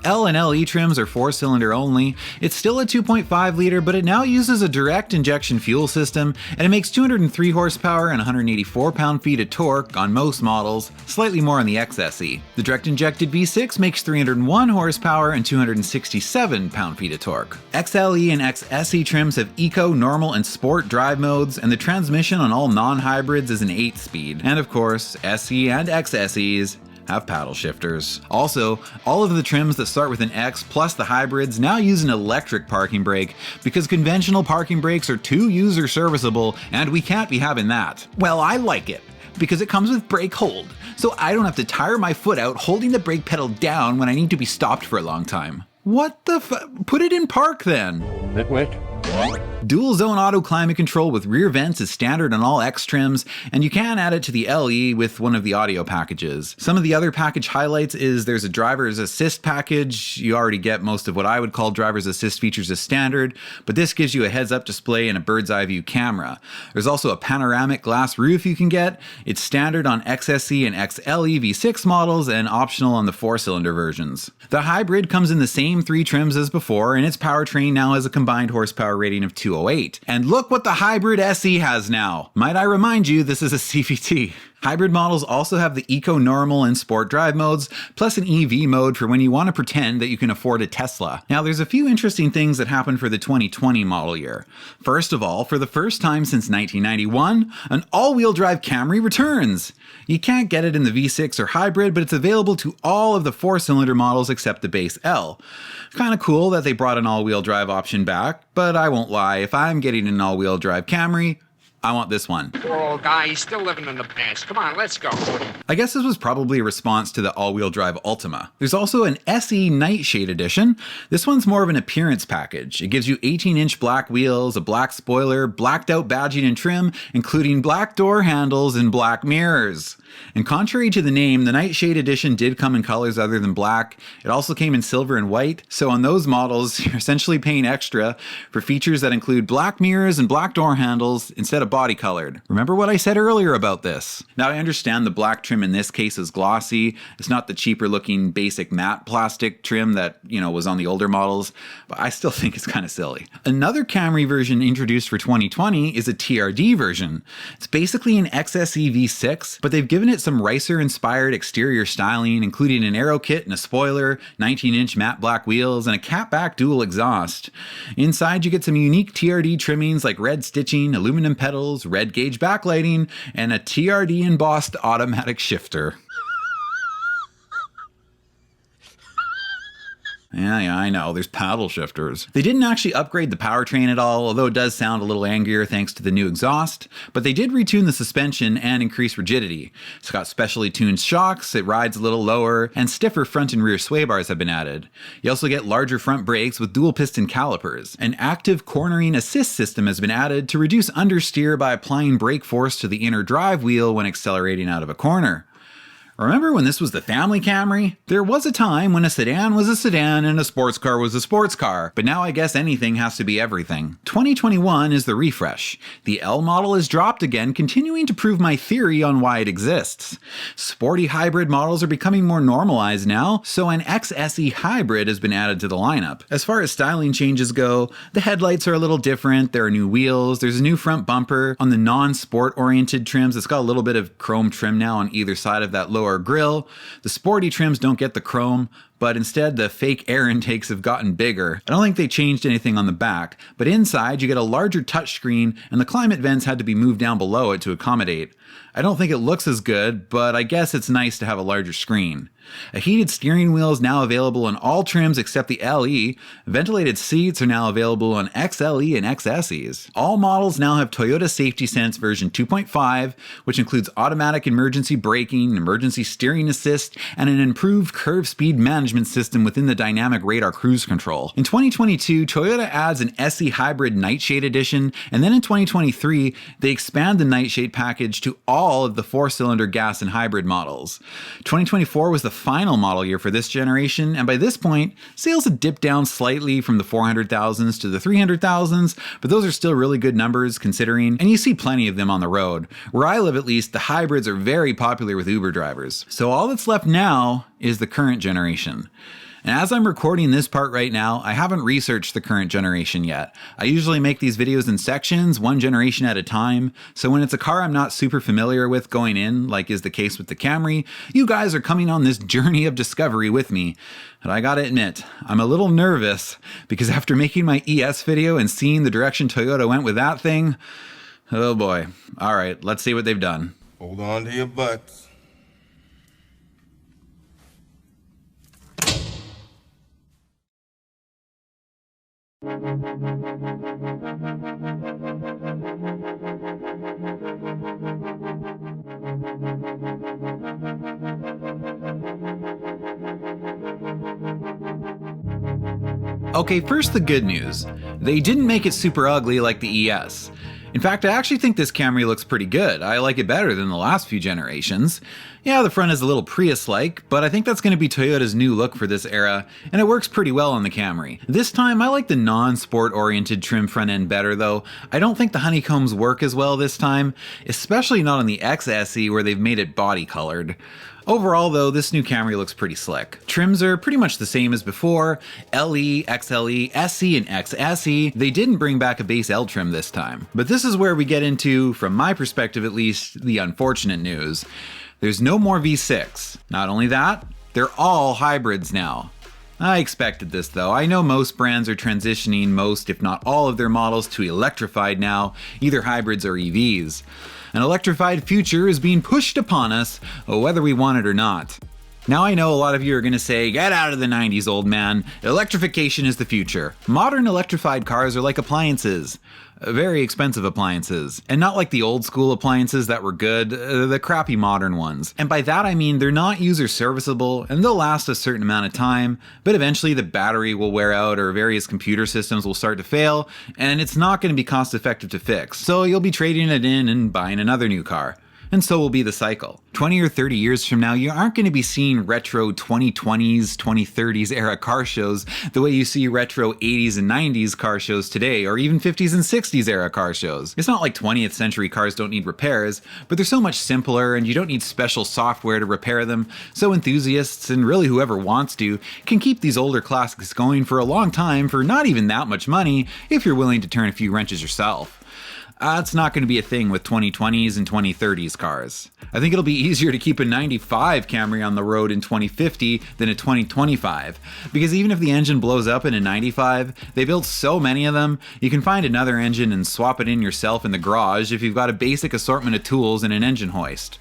L and LE trims are 4-cylinder only. It's still a 2.5 liter, but it now uses a direct injection fuel system, and it makes 203 horsepower and 184 pound-feet of torque on most models, slightly more on the XSE. The direct injected V6 makes 301 horsepower and 267 pound-feet of torque. XLE and XSE trims have Eco, Normal, and Sport drive modes, and the transmission on all non-hybrids is an 8-speed. And of course, SE and XSEs have paddle shifters. Also, all of the trims that start with an X plus the hybrids now use an electric parking brake because conventional parking brakes are too user serviceable and we can't be having that. Well, I like it because it comes with brake hold, so I don't have to tire my foot out holding the brake pedal down when I need to be stopped for a long time. What the Put it in park then. Nitwit. Dual zone auto climate control with rear vents is standard on all X trims, and you can add it to the LE with one of the audio packages. Some of the other package highlights is there's a driver's assist package. You already get most of what I would call driver's assist features as standard, but this gives you a heads up display and a bird's eye view camera. There's also a panoramic glass roof you can get. It's standard on XSE and XLE V6 models and optional on the 4-cylinder versions. The hybrid comes in the same 3 trims as before, and its powertrain now has a combined horsepower rating of 208. And look what the hybrid SE has now. Might I remind you, this is a CVT. Hybrid models also have the Eco, Normal, and Sport drive modes, plus an EV mode for when you want to pretend that you can afford a Tesla. Now, there's a few interesting things that happened for the 2020 model year. First of all, for the first time since 1991, an all-wheel drive Camry returns. You can't get it in the V6 or hybrid, but it's available to all of the 4-cylinder models except the base L. Kind of cool that they brought an all-wheel drive option back, but I won't lie, if I'm getting an all-wheel drive Camry, I want this one. Poor old guy, he's still living in the past. Come on, let's go. I guess this was probably a response to the all-wheel drive Ultima. There's also an SE Nightshade Edition. This one's more of an appearance package. It gives you 18-inch black wheels, a black spoiler, blacked out badging and trim, including black door handles and black mirrors. And contrary to the name, the Nightshade Edition did come in colors other than black. It also came in silver and white, so on those models, you're essentially paying extra for features that include black mirrors and black door handles instead of body colored. Remember what I said earlier about this? Now I understand the black trim in this case is glossy. It's not the cheaper looking basic matte plastic trim that, was on the older models, but I still think it's kind of silly. Another Camry version introduced for 2020 is a TRD version. It's basically an XSE V6, but they've given it some Ricer-inspired exterior styling, including an aero kit and a spoiler, 19-inch matte black wheels, and a catback dual exhaust. Inside, you get some unique TRD trimmings like red stitching, aluminum pedals, red gauge backlighting, and a TRD embossed automatic shifter. Yeah, I know, there's paddle shifters. They didn't actually upgrade the powertrain at all, although it does sound a little angrier thanks to the new exhaust, but they did retune the suspension and increase rigidity. It's got specially tuned shocks, it rides a little lower, and stiffer front and rear sway bars have been added. You also get larger front brakes with dual piston calipers. An active cornering assist system has been added to reduce understeer by applying brake force to the inner drive wheel when accelerating out of a corner. Remember when this was the family Camry? There was a time when a sedan was a sedan and a sports car was a sports car, but now I guess anything has to be everything. 2021 is the refresh. The L model is dropped again, continuing to prove my theory on why it exists. Sporty hybrid models are becoming more normalized now, so an XSE hybrid has been added to the lineup. As far as styling changes go, the headlights are a little different, there are new wheels, there's a new front bumper. On the non-sport oriented trims, it's got a little bit of chrome trim now on either side of that lower grille. The sporty trims don't get the chrome, but instead the fake air intakes have gotten bigger. I don't think they changed anything on the back, but inside you get a larger touchscreen and the climate vents had to be moved down below it to accommodate. I don't think it looks as good, but I guess it's nice to have a larger screen. A heated steering wheel is now available on all trims except the LE. Ventilated seats are now available on XLE and XSEs. All models now have Toyota Safety Sense version 2.5, which includes automatic emergency braking, emergency steering assist, and an improved curve speed management system within the dynamic radar cruise control. In 2022, Toyota adds an SE Hybrid Nightshade Edition, and then in 2023, they expand the Nightshade package to all of the 4-cylinder gas and hybrid models. 2024 was the final model year for this generation, and by this point, sales had dipped down slightly from the 400,000s to the 300,000s, but those are still really good numbers considering, and you see plenty of them on the road. Where I live at least, the hybrids are very popular with Uber drivers. So all that's left now is the current generation. And as I'm recording this part right now, I haven't researched the current generation yet. I usually make these videos in sections, one generation at a time, so when it's a car I'm not super familiar with going in, like is the case with the Camry, you guys are coming on this journey of discovery with me. And I gotta admit, I'm a little nervous, because after making my ES video and seeing the direction Toyota went with that thing, oh boy. Alright, let's see what they've done. Hold on to your butts. Okay, first the good news. They didn't make it super ugly like the ES. In fact, I actually think this Camry looks pretty good. I like it better than the last few generations. Yeah, the front is a little Prius-like, but I think that's going to be Toyota's new look for this era, and it works pretty well on the Camry. This time, I like the non-sport oriented trim front end better though. I don't think the honeycombs work as well this time, especially not on the XSE where they've made it body colored. Overall though, this new Camry looks pretty slick. Trims are pretty much the same as before, LE, XLE, SE, and XSE. They didn't bring back a base L trim this time. But this is where we get into, from my perspective at least, the unfortunate news. There's no more V6. Not only that, they're all hybrids now. I expected this though. I know most brands are transitioning most, if not all of their models to electrified now, either hybrids or EVs. An electrified future is being pushed upon us, whether we want it or not. Now I know a lot of you are going to say, get out of the 90s, old man. Electrification is the future. Modern electrified cars are like appliances. Very expensive appliances, and not like the old school appliances that were good, the crappy modern ones. And by that I mean they're not user serviceable and they'll last a certain amount of time, but eventually the battery will wear out or various computer systems will start to fail, and it's not going to be cost effective to fix, so you'll be trading it in and buying another new car. And so will be the cycle. 20 or 30 years from now, you aren't going to be seeing retro 2020s, 2030s era car shows the way you see retro 80s and 90s car shows today, or even 50s and 60s era car shows. It's not like 20th century cars don't need repairs, but they're so much simpler and you don't need special software to repair them, so enthusiasts, and really whoever wants to, can keep these older classics going for a long time for not even that much money if you're willing to turn a few wrenches yourself. That's not going to be a thing with 2020s and 2030s cars. I think it'll be easier to keep a 95 Camry on the road in 2050 than a 2025, because even if the engine blows up in a 95, they built so many of them, you can find another engine and swap it in yourself in the garage if you've got a basic assortment of tools and an engine hoist.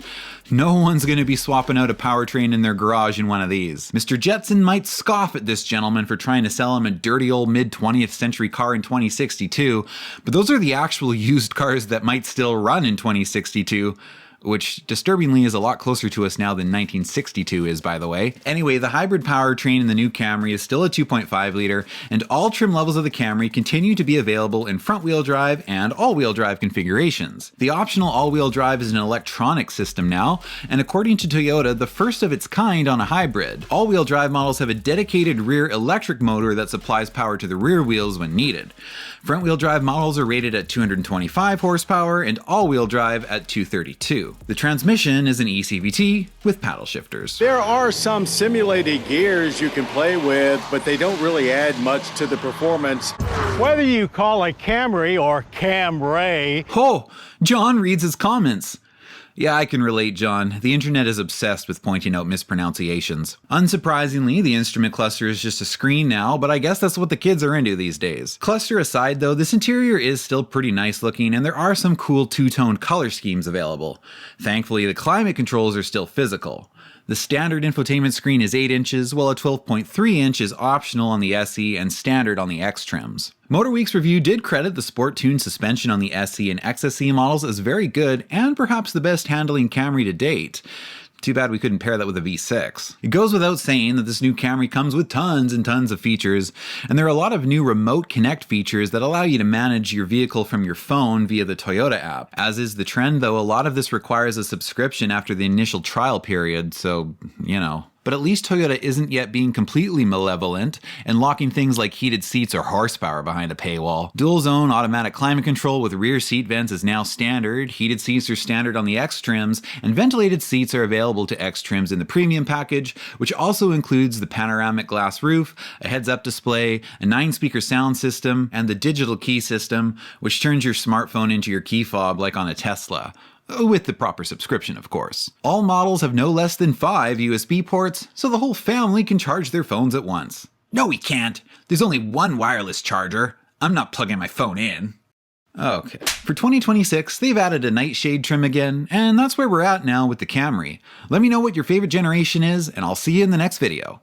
No one's going to be swapping out a powertrain in their garage in one of these. Mr. Jetson might scoff at this gentleman for trying to sell him a dirty old mid-20th century car in 2062, but those are the actual used cars that might still run in 2062. Which disturbingly is a lot closer to us now than 1962 is, by the way. Anyway, the hybrid powertrain in the new Camry is still a 2.5 liter, and all trim levels of the Camry continue to be available in front-wheel drive and all-wheel drive configurations. The optional all-wheel drive is an electronic system now, and according to Toyota, the first of its kind on a hybrid. All-wheel drive models have a dedicated rear electric motor that supplies power to the rear wheels when needed. Front-wheel drive models are rated at 225 horsepower and all-wheel drive at 232. The transmission is an ECVT with paddle shifters. There are some simulated gears you can play with, but they don't really add much to the performance. Whether you call it Camry or Camray. Oh, John reads his comments. Yeah, I can relate, John. The internet is obsessed with pointing out mispronunciations. Unsurprisingly, the instrument cluster is just a screen now, but I guess that's what the kids are into these days. Cluster aside though, this interior is still pretty nice looking and there are some cool two-tone color schemes available. Thankfully, the climate controls are still physical. The standard infotainment screen is 8 inches, while a 12.3 inch is optional on the SE and standard on the X trims. MotorWeek's review did credit the sport-tuned suspension on the SE and XSE models as very good and perhaps the best handling Camry to date. Too bad we couldn't pair that with a V6. It goes without saying that this new Camry comes with tons and tons of features, and there are a lot of new remote connect features that allow you to manage your vehicle from your phone via the Toyota app. As is the trend though, a lot of this requires a subscription after the initial trial period, so, you know. But at least Toyota isn't yet being completely malevolent and locking things like heated seats or horsepower behind a paywall. Dual zone automatic climate control with rear seat vents is now standard, heated seats are standard on the X trims, and ventilated seats are available to X trims in the premium package, which also includes the panoramic glass roof, a heads-up display, a 9-speaker sound system, and the digital key system, which turns your smartphone into your key fob like on a Tesla. With the proper subscription, of course. All models have no less than 5 USB ports, so the whole family can charge their phones at once. No, we can't. There's only one wireless charger. I'm not plugging my phone in. Okay. For 2026, they've added a nightshade trim again, and that's where we're at now with the Camry. Let me know what your favorite generation is, and I'll see you in the next video.